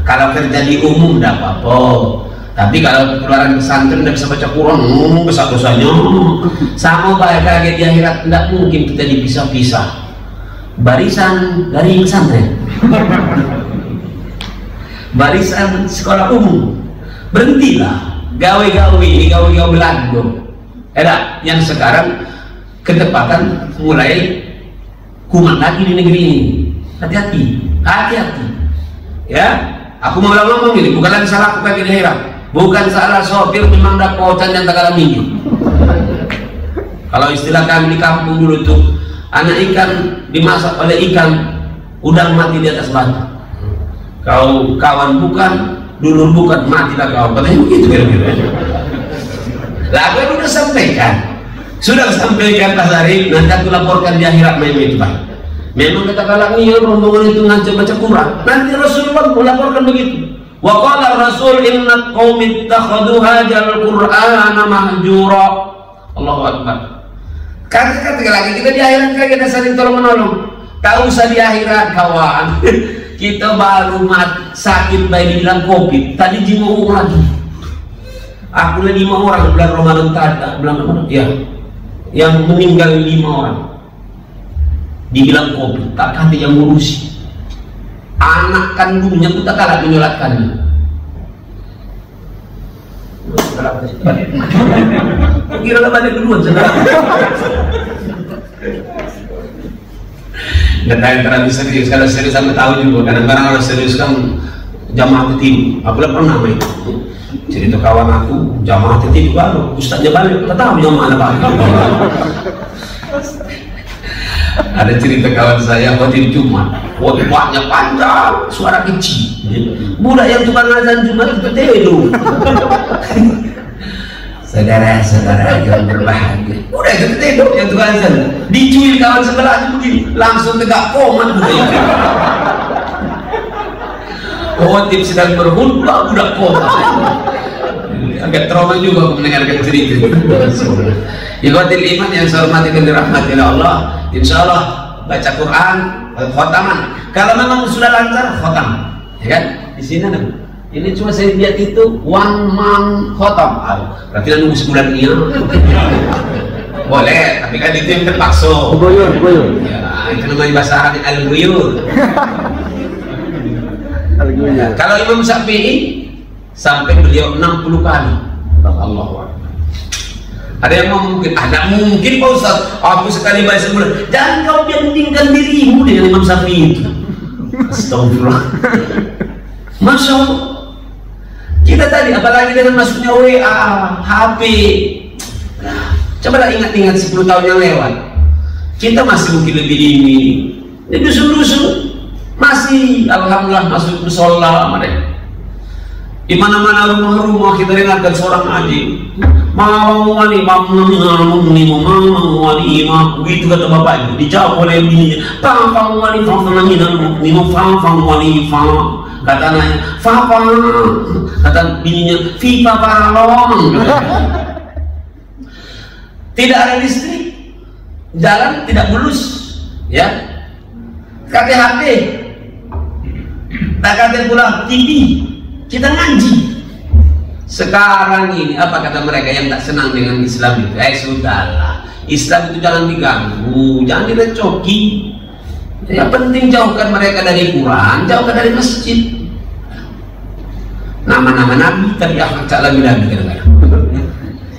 Kalau kerja di umum tidak apa-apa. Tapi kalau keluaran pesantren tidak bisa baca Quran, besar-besarnya. Sama baik kaget di akhirat, tidak mungkin kita dipisah-pisah. Barisan dari pesantren. Barisan sekolah umum, berhentilah gawe-gawe belando. Ada yang sekarang ketepatan mulai kumat lagi di negeri ini. Hati-hati. Ya, aku mau ngomong ini bukan lagi salah aku pakai daerah, bukan salah sopir memang dah kocan yang tagala minggu. Kalau istilah kami di kampung dulu tuh, anak ikan dimasak oleh ikan, udang mati di atas batu. Kau kawan bukan, dulur bukan, matilah kau. Katanya begitu kira-kira. Lah aku udah sampaikan Pak Sarif, nanti aku laporkan di akhirat itu Pak. Memang kata kalangnya rombongan itu ngajak baca Quran. Nanti Rasulullah melaporkan begitu. Wa qala Rasul inna qaumi ittakhadhu hadzal Qur'ana mahjura. Allahu Akbar. Kata lagi kita di akhirat kita saling tolong menolong. Tak usah di akhirat kawan. Kita baru sakit bayi bilang COVID. Tadi jenguk lagi. Aku 5 orang bulan Ramadan tadi, bulan Ramadan ya. Yang meninggal 5 orang. Dibilang COVID, tak kata yang ngurusi. Anak kandungnya pun tak kalah menyolatkannya. Kira balik duluan saudara. Nggak tahu terlalu serius. Kalau serius aku tahu juga. Kadang-kadang kalau serius kan jamaah tidur. Aku pernah main. Cerita kawan aku jamaah tidur baru. Ustaznya balik. Tak tahu jamaah balik. Ada cerita kawan saya khotib Jumat. Khotbahnya panjang, suara kecil. Budak yang tukang azan Jumat itu tidur. Saudara-saudara yang berbahagia, udah itu tidur yang tukang azan. Dicuil kawan sebelahnya begini, langsung tegak komat budak itu. Khotib sedang berkhutbah, budak komat. Agak trauma juga aku mendengarkan cerita. Ikhwatil iman yang saya hormati dan dirahmati oleh Allah, insya Allah baca Quran, khotaman. Kalau memang sudah lancar, khotam, ya kan? Di sini ada. Ini cuma saya lihat itu one month khotam. Berarti nunggu sebulan iya. Boleh, tapi kan itu yang terpaksa.
Guyur.
Ya, itu namanya bahasa Arab al-guyur. Kalau Imam Syafi'i sampai beliau 60 kali. Allahu Akbar. Ada yang mungkin, tidak mungkin Pak Ustaz, aku sekali baca sebulan. Jangan kau bandingkan dirimu dengan Imam Syafi'i itu. Astagfirullah. Masya Allah. Kita tadi, apalagi dengan masuknya WA, HP. Cobalah ingat-ingat 10 tahun yang lewat. Kita masih mungkin lebih ini. Di dusun-dusun masih, alhamdulillah masuk musola mereka. Di mana-mana rumah-rumah kita dengarkan seorang aji. Begitu kata bapaknya, dijawab oleh bininya. Kata anaknya, kata bininya, tidak ada listrik, jalan tidak mulus, ya. Kata HP, tak kata pula TV, kita ngaji. Sekarang ini apa kata mereka yang tak senang dengan Islam itu? Sudahlah, Islam itu jangan diganggu, jangan direcoki. Yang penting jauhkan mereka dari Quran, jauhkan dari masjid. Nama-nama Nabi tapi acak lagi kadang-kadang.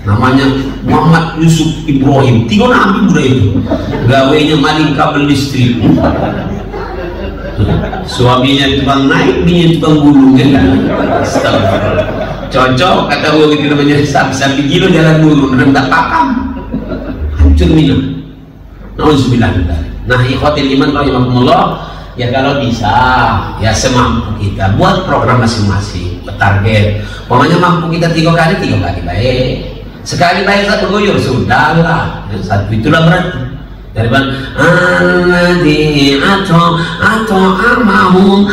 Namanya Muhammad Yusuf Ibrahim, 3 Nabi budaya itu. Gawainya maling kabel listrik. Suaminya tukang naik, bininya tukang gulung kan? Astagfirullah. Cocok kata gua gitu namanya sapi kilo jalan turun rendah pakam hancur minum. Nauzubillah. Nah, ikhwatil iman rahimakumullah, ya kalau bisa ya semampu kita buat program masing-masing, target. Pokoknya mampu kita 3 kali baik. Sekali baik 1 guyur sudahlah. Satu itulah berarti. Daripada alladzi atau amahum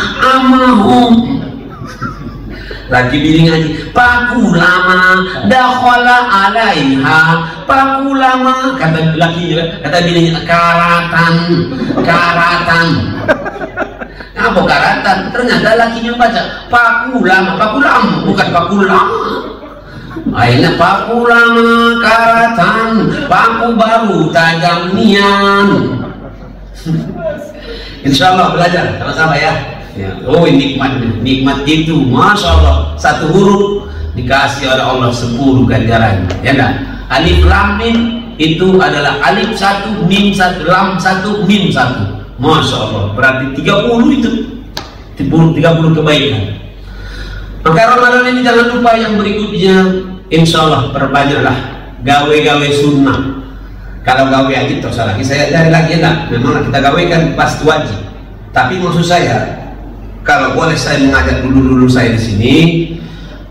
lagi bini ngaji pakulama dakhala alaiha pakulama kata lakinya kata bininya karatan apa karatan ternyata lakinya baca pakulama bukan pakulama akhirnya pakulama karatan paku baru tajam nian. Insyaallah belajar sama-sama ya. Ya, oh nikmat itu, masya Allah, 1 huruf dikasih oleh Allah 10 ganjaran, ya enggak? Alif lam mim itu adalah alif 1 mim 1 lam 1 mim 1, masya Allah, berarti 30 itu 30 kebaikan. Maka Ramadan ini jangan lupa yang berikutnya, insya Allah perbanyaklah gawe-gawe sunnah. Kalau gawe aja terus lagi saya cari lagi enggak, memang kita gawe kan pasti wajib. Tapi maksud saya, kalau boleh saya mengajak dulu saya di sini,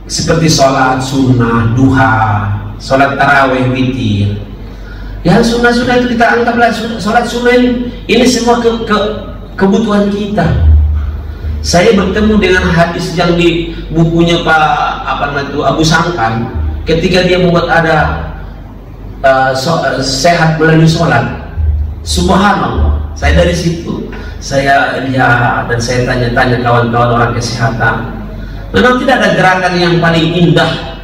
seperti sholat sunnah, duha, sholat tarawih, witir. Yang sunnah-sunnah itu kita anggaplah sholat sunnah ini semua kebutuhan kita. Saya bertemu dengan hadis yang di bukunya Pak Abu Sangkan, ketika dia membuat ada sehat melalui sholat. Subhanallah, saya dari situ saya lihat dan saya tanya-tanya kawan-kawan orang kesehatan. Memang tidak ada gerakan yang paling indah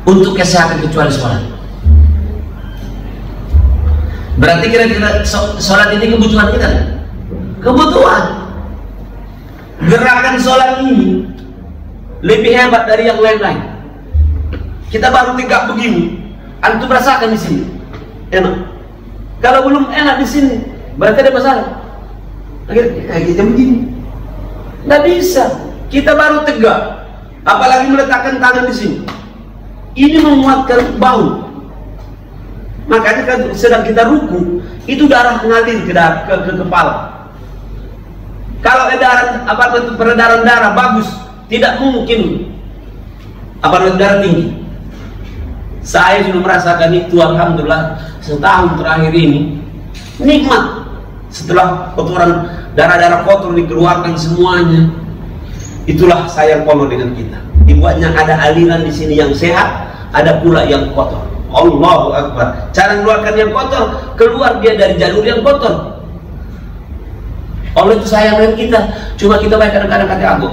untuk kesehatan kecuali sholat. Berarti kira-kira sholat ini kebutuhan kita? Kebutuhan. Gerakan sholat ini lebih hebat dari yang lain-lain. Kita baru tegak begini, antum rasakan di sini enak. Kalau belum enak di sini, berarti ada masalah. Kita begini, nggak bisa. Kita baru tegak, apalagi meletakkan tangan di sini. Ini menguatkan bahu. Makanya kan sedang kita ruku, itu darah mengalir ke kepala. Kalau peredaran darah bagus, tidak mungkin darah tinggi. Saya sudah merasakan itu, alhamdulillah, setahun terakhir ini nikmat. Setelah kotoran, darah-darah kotor dikeluarkan semuanya, itulah saya follow dengan kita. Dibuatnya ada aliran di sini yang sehat, ada pula yang kotor. Allahu Akbar. Cara mengeluarkan yang kotor, keluar dia dari jalur yang kotor. Allah itu sayang dengan kita, cuma kita baik kadang-kadang kata aku.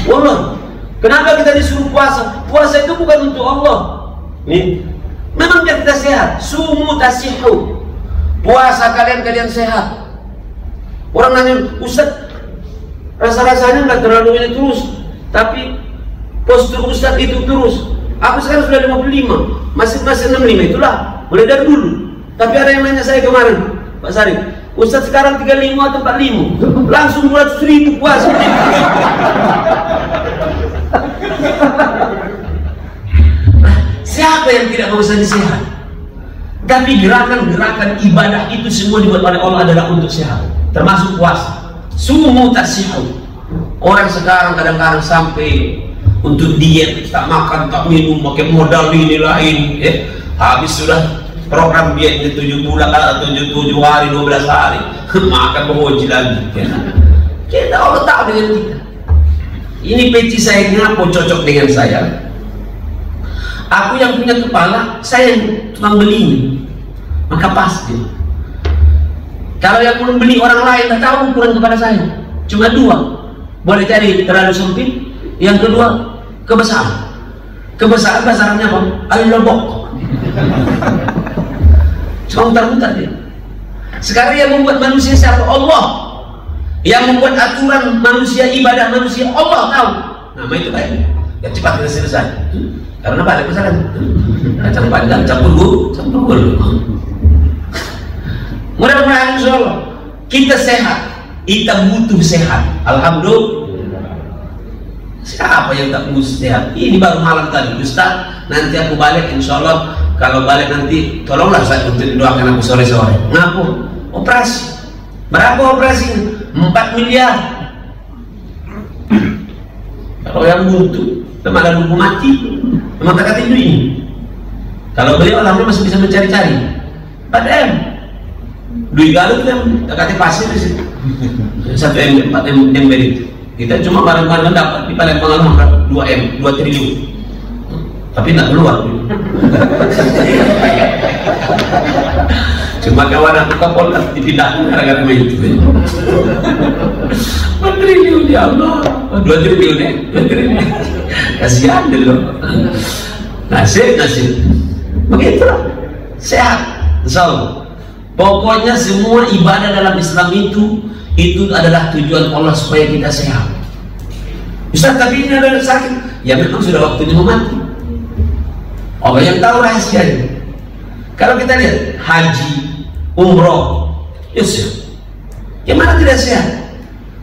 Wallah, kenapa kita disuruh puasa? Puasa itu bukan untuk Allah. Nih, memang biar kita sehat. Sumu tasihu. Puasa kalian sehat. Orang nanya, Ustaz, rasa-rasanya nggak terlalu ini terus, tapi postur Ustaz itu terus. Aku sekarang sudah 55, masih 65, itulah mulai dari dulu. Tapi ada yang nanya saya kemarin, Pak Sarif, Ustaz sekarang 35 atau 45, langsung 200.000 puasa. Siapa yang tidak mau sehat? Tapi gerakan-gerakan ibadah itu semua dibuat oleh Allah adalah untuk sehat, termasuk puasa. Sumu tasihu. Orang sekarang kadang-kadang sampai untuk diet, tak makan, tak minum, pakai modal inilah ini. Habis sudah program dietnya 7 bulan atau 7 hari, 12 hari, makan berhoji lagi. Kita Allah tahu dengan kita. Ini peci saya kenapa cocok dengan saya? Aku yang punya kepala, saya yang tukang belinya, maka pasti. Kalau yang membeli orang lain, tak tahu ukuran kepada saya. Cuma 2, boleh jadi terlalu sempit. Yang kedua, kebesaran. Kebesaran bahasanya apa? Al-lobok. Cuma mutar-mutar dia. Sekarang yang membuat manusia siapa? Allah. Yang membuat aturan manusia, ibadah manusia, Allah tahu. Nama itu baik. Yang cepat kita selesai. Karena apa? Ada kesalahan. Kacang panjang, campur gula. Mudah-mudahan insyaallah kita sehat. Kita butuh sehat. Alhamdulillah. Siapa yang tak butuh sehat? Ini baru malam tadi, Ustaz. Nanti aku balik, insyaallah. Kalau balik nanti, tolonglah saya untuk doakan aku sore-sore. Ngaku? Operasi. Berapa operasi? 4 miliar. Kalau yang butuh, teman ada nunggu mati, memang tak kata itu ini. Kalau beliau alhamdulillah masih bisa mencari-cari. 4M. Duit Garut yang tak kata pasir di situ. 1M, 4M begitu. Kita cuma barang-barang dapat di Palembang alhamdulillah 2M, 2 triliun. Tapi tidak keluar. Cuma kawan aku Kapolda dipindahkan gara-gara itu. 4 triliun ya Allah. 2 triliun ya. 2 triliun. Kasihan dulu. Nasib. Begitulah. Sehat. Insyaallah. Pokoknya semua ibadah dalam Islam itu adalah tujuan Allah supaya kita sehat. Ustaz, tapi ini ada sakit. Ya memang sudah waktunya mati. Allah yang tahu rahasianya. Kalau kita lihat haji, umroh, yes, yang mana tidak sehat?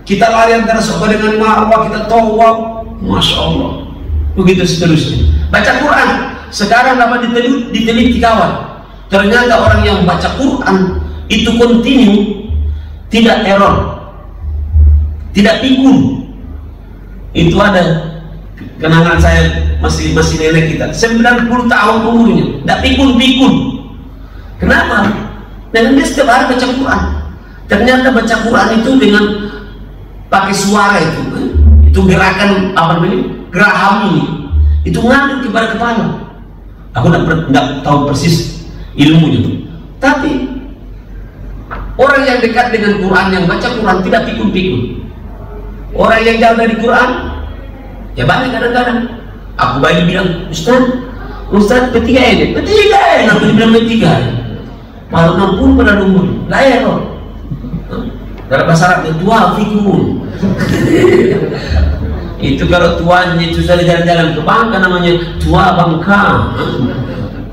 Kita lari antara Safa dengan Marwah, kita tawaf, masya Allah, begitu seterusnya. Baca Quran, sekarang dapat diteliti kawan. Ternyata orang yang baca Quran itu kontinu, tidak error, tidak pikun. Itu ada kenangan saya masih nenek kita 90 tahun umurnya, tidak pikun. Kenapa? Dengan dia setiap hari baca Quran. Ternyata baca Quran itu dengan pakai suara itu gerakan apa namanya, geraham ini, itu ngalir kepada kepala. Aku tidak tahu persis ilmunya, tapi orang yang dekat dengan Quran, yang baca Quran tidak pikun. Orang yang jauh dari Quran, ya banyak kadang-kadang. Aku banyak bilang, Ustaz P3 ini, aku bilang P3. Malah 60 pada umur, lahir loh. Dalam bahasa Arab tua fikun. Itu kalau tuanya itu sudah jalan-jalan ke Bangka, namanya tua Bangka.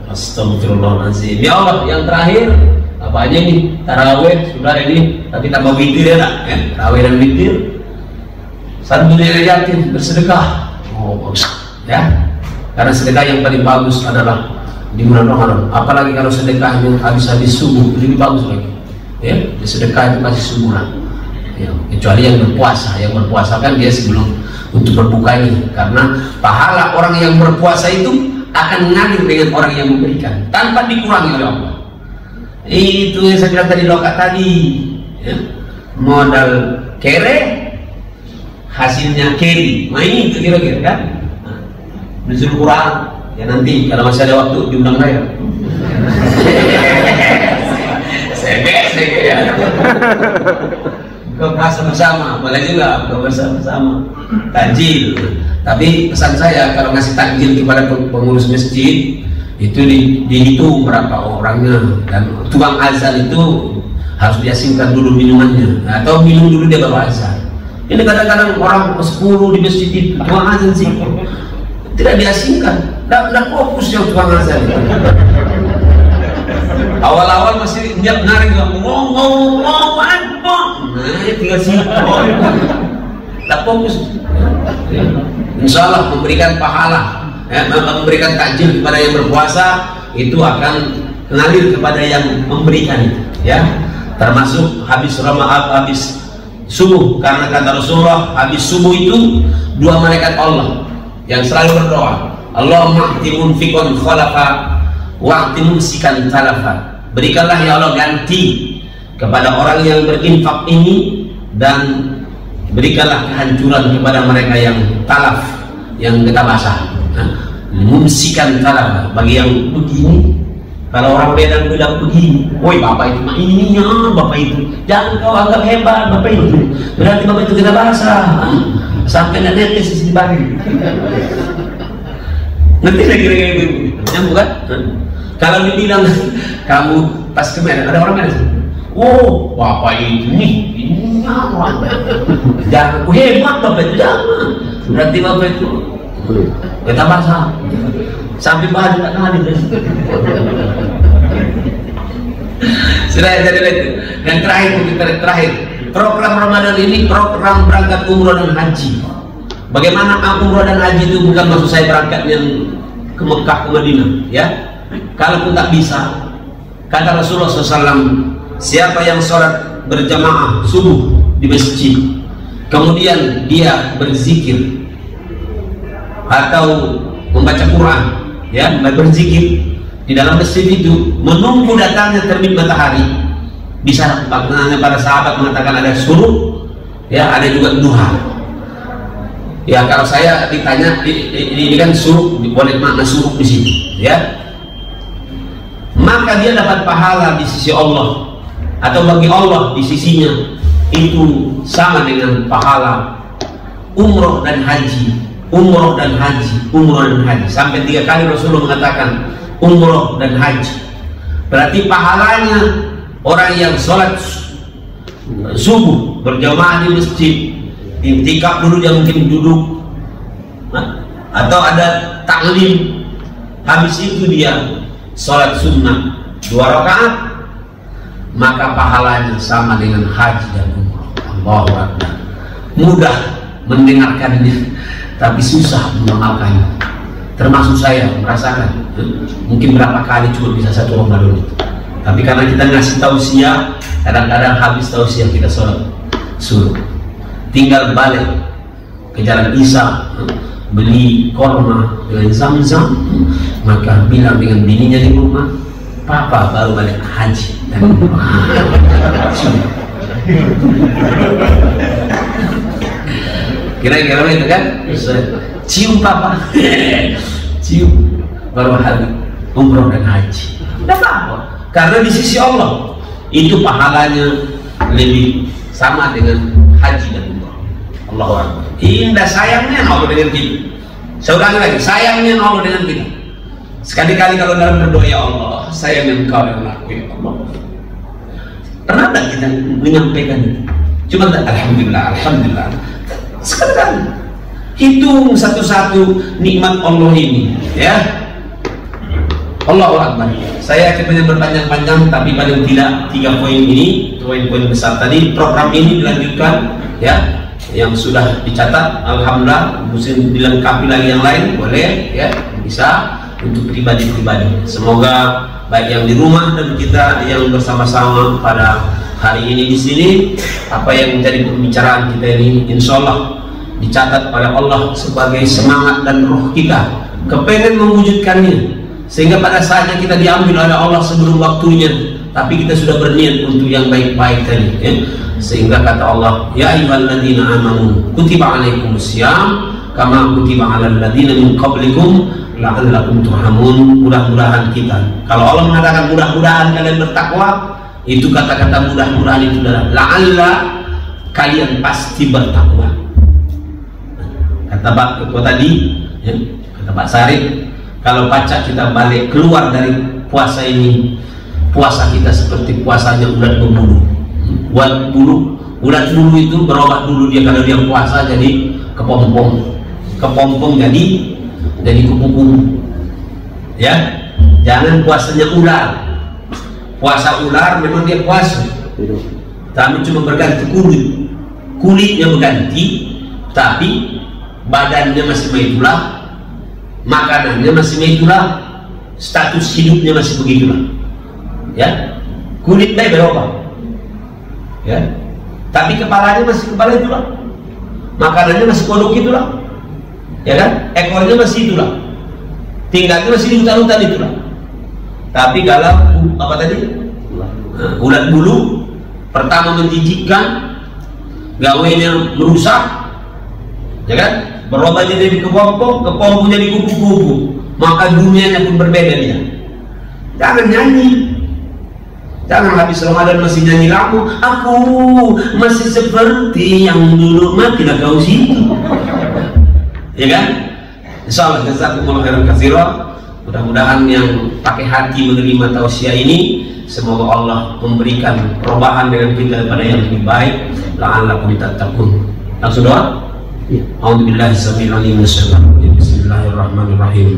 Astagfirullahaladzim. Ya Allah, yang terakhir apa aja nih? Tarawih sudah ini, tapi tambah witir ya nak? Tarawih dan witir. Sambil yatim bersedekah. Oh bagus, ya. Karena sedekah yang paling bagus adalah di bulan Ramadan. Apalagi kalau sedekahnya habis-habis subuh, lebih bagus lagi. Ya, sedekah itu pasti sebulan. Ya, kecuali yang berpuasa kan dia sebelum untuk berbuka ini, karena pahala orang yang berpuasa itu akan mengalir dengan orang yang memberikan tanpa dikurangi oleh Allah. Itu yang saya bilang tadi lokat tadi, ya. Modal kere hasilnya keri. Nah ini itu kira-kira kan nuzul Quran ya, nanti kalau masih ada waktu diundang saya. Saya ya. Buka bersama, boleh juga buka bersama takjil. Tapi pesan saya kalau ngasih takjil kepada pengurus masjid itu dihitung berapa orangnya, dan tukang azan itu harus diasingkan dulu minumannya, atau minum dulu dia baru azan. Ini kadang-kadang orang 10 di masjid itu tukang azan sih tidak diasingkan, tidak fokus yang tukang azan. Awal-awal masih nyaring ngomong tinggal sih, tak fokus. Insya Allah memberikan pahala, memberikan takjil kepada yang berpuasa itu akan mengalir kepada yang memberikan, ya. Termasuk habis Ramadan, habis subuh, karena kata Rasulullah habis subuh itu dua malaikat Allah yang selalu berdoa, Allahumma a'ti munfiqan khalafa wa'ti mumsikan talafa. Berikanlah ya Allah ganti kepada orang yang berinfak ini, dan berikanlah kehancuran kepada mereka yang talaf, yang kita basah. Mumsikan talafa, bagi yang begini. Kalau orang Medan bilang begini, woi bapak itu mah ininya, bapak itu jangan kau anggap hebat, bapak itu berarti bapak itu kita basah sampai netes di bari. Ngerti lagi gitu, nyambung kan? Kalau dibilang kamu pas ke Medan, ada orang Medan, oh bapak itu nih, ini nyaman, jangan hebat bapak itu, jangan, berarti bapak itu kita basah sampai bahan tak hadir. Sudah jadi itu. Dan terakhir, program Ramadan ini program berangkat umroh dan haji. Bagaimana umroh dan haji itu bukan maksud saya berangkat yang ke Mekah, ke Madinah, ya. Kalaupun tak bisa, kata Rasulullah SAW, siapa yang sholat berjamaah subuh di masjid, kemudian dia berzikir atau membaca Quran, ya, berzikir di dalam masjid itu, menunggu datangnya terbit matahari. Bisa para sahabat mengatakan ada syuruk, ya, ada juga duha. Ya, kalau saya ditanya ini kan syuruk, boleh makna syuruk di situ, ya. Maka dia dapat pahala di sisi Allah, atau bagi Allah di sisinya itu sama dengan pahala umroh dan haji. Umroh dan haji sampai 3 kali Rasulullah mengatakan umroh dan haji. Berarti pahalanya orang yang sholat subuh berjamaah di masjid, intikaf dulu, dia mungkin duduk, atau ada taklim, habis itu dia sholat sunnah 2 rakaat, maka pahalanya sama dengan haji dan umroh. Allahu Akbar. Mudah mendengarkannya, tapi susah mengamalkannya. Termasuk saya merasakan, mungkin berapa kali cuma bisa 1 Ramadan itu. Tapi karena kita ngasih tausiah, kadang-kadang habis tausiah kita sholat suruh, tinggal balik ke jalan Isa, beli korma dengan zam-zam, maka bilang dengan bininya di rumah, papa baru balik haji. Kira-kira itu kan, cium papa, cium baru hari umroh dan haji. Tidak apa, karena di sisi Allah itu pahalanya lebih sama dengan haji dan umroh. Allahu Akbar. Indah sayangnya Allah dengan kita. Saya ulangi lagi, sayangnya Allah dengan kita. Sekali-kali kalau dalam berdoa, ya Allah, sayang Engkau yang aku, ya Allah. Pernah tak kita menyampaikan itu? Cuma alhamdulillah, alhamdulillah. Sekali-kali hitung satu-satu nikmat Allah ini, ya. Allahu Akbar. Saya akan berpanjang-panjang, tapi paling tidak 3 poin ini, poin-poin besar tadi. Program ini dilanjutkan, ya. Yang sudah dicatat, alhamdulillah, mesti dilengkapi lagi yang lain, boleh, ya, bisa untuk pribadi-pribadi. Semoga baik yang di rumah dan kita yang bersama-sama pada hari ini di sini, apa yang menjadi pembicaraan kita ini, insya Allah dicatat oleh Allah sebagai semangat dan roh kita, kepengen mewujudkannya, sehingga pada saatnya kita diambil oleh Allah sebelum waktunya, tapi kita sudah berniat untuk yang baik-baik tadi, ya. Sehingga kata Allah, ya ayyuhalladzina amanu kutiba alaikumusiyam kama kutiba alal ladzina min qablikum la'allakum turhamun. Mudah-mudahan kita, kalau Allah mengatakan mudah-mudahan kalian bertakwa, itu kata-kata mudah-mudahan itu adalah la'alla kalian pasti bertakwa. Kata Pak Ketua tadi, ya, kata Pak Sarif, kalau pacak kita balik keluar dari puasa ini, puasa kita seperti puasanya ulat berbulu. Ulat bulu itu berubah dulu dia, kalau dia puasa jadi kepompong jadi kupu-kupu, ya. Jangan puasanya ular. Puasa ular memang dia puasa, tapi cuma berganti kulitnya berganti, tapi badannya masih begitulah, makanannya masih begitulah, status hidupnya masih begitulah, ya. Kulitnya berubah, ya, tapi kepalanya masih kepala itulah, makanannya masih kodok itulah, ya kan, ekornya masih itulah, tinggalnya masih di hutan-hutan itulah. Tapi kalau apa tadi, ulat bulu, pertama menjijikkan, gawainya merusak, ya kan, berubah jadi kepompong jadi kupu-kupu, maka dunianya pun berbeda dia. Jangan nyanyi, jangan habis Ramadan masih nyanyi lagu, aku masih seperti yang dulu, matilah kau situ, ya kan. Insyaallah jazakumullah khairan katsiran. Mudah-mudahan yang pakai hati menerima tausiah ini, semoga Allah memberikan perubahan dengan kita kepada yang lebih baik. La'allakum tattaqun. Langsung doa. A'udzubillahi samil alim minasyaitonir rajim. Bismillahirrahmanirrahim.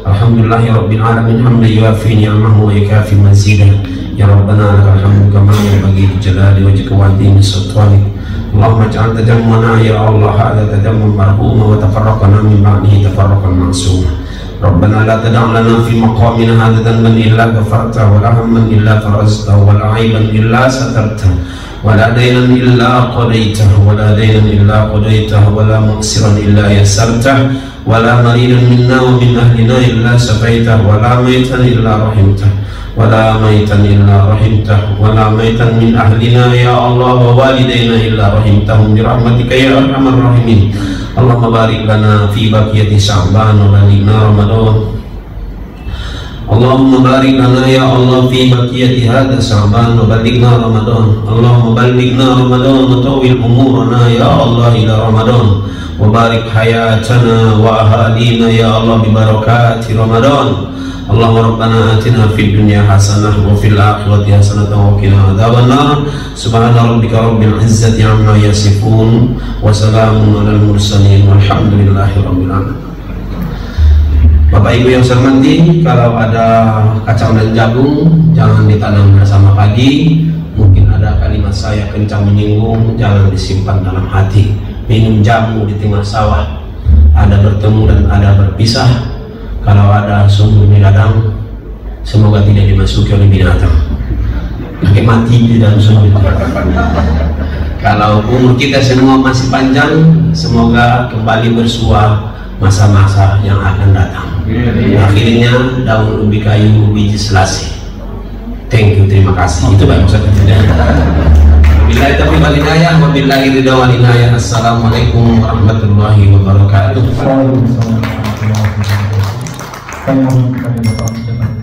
Alhamdulillahirabbil alamin hamdan yuwafi ni'amahu wa yukafi mazidah. Ya Rabbana lakal hamdu kama yanbaghi li jalali wajhika wa 'azimi sultanik. Allahumma ij'al tajammuna ya Allah hadha tajammun marhuma wa tafarraqna min ba'dihi tafarraqan ma'suma. Rabbana la tad'a' lana fi maqamina hadha dhanban illa ghafartahu wa la hamman illa farajtahu wa la 'aiban illa satartahu wa la daynan illa qadaytahu wa la daynan illa qadaytahu wa la mu'siran illa yassartahu wa la maridan minna wa min ahlina illa shafaitahu wa la maytan illa rahimtahu wa la maytan illa rahimtahu wa la maytan min ahlina ya Allah wa walidayna illa rahimtahum bi rahmatika ya arhamar rahimin. Allahumma barik lana fi baqiyati Sya'ban wa balighna Ramadan. Allahumma barik lana ya Allah fi baqiyati hadha Sya'ban wa balighna Ramadan. Allahumma balighna Ramadan wa tawil umurana ya Allah ila Ramadan. Wa barik hayatana wa ahalina ya Allah bi barakati Ramadan. Allahumma rabbana atina fid dunya hasanah wa fil akhirati hasanah wa qina adzabannar. Subhana rabbika rabbil izzati amma yasifun wa salamun alal mursalin walhamdulillahi rabbil alamin. Bapak Ibu yang saya hormati, kalau ada kacang dan jagung jangan ditanam bersama padi. Mungkin ada kalimat saya kencang menyinggung, jangan disimpan dalam hati. Minum jamu di tengah sawah, ada bertemu dan ada berpisah. Kalau ada sumur di ladang, semoga tidak dimasuki oleh binatang, pakai mati di dalam sumur itu. Kalau umur kita semua masih panjang, semoga kembali bersuah masa-masa yang akan datang. Akhirnya daun ubi kayu biji selasi. Thank you, terima kasih. Itu Pak Ustaz. Billahi taufiq wal hidayah, wabillahi ridha wal hidayah. Assalamualaikum warahmatullahi wabarakatuh.
Waalaikumsalam warahmatullahi wabarakatuh. Kami mohon kepada Bapak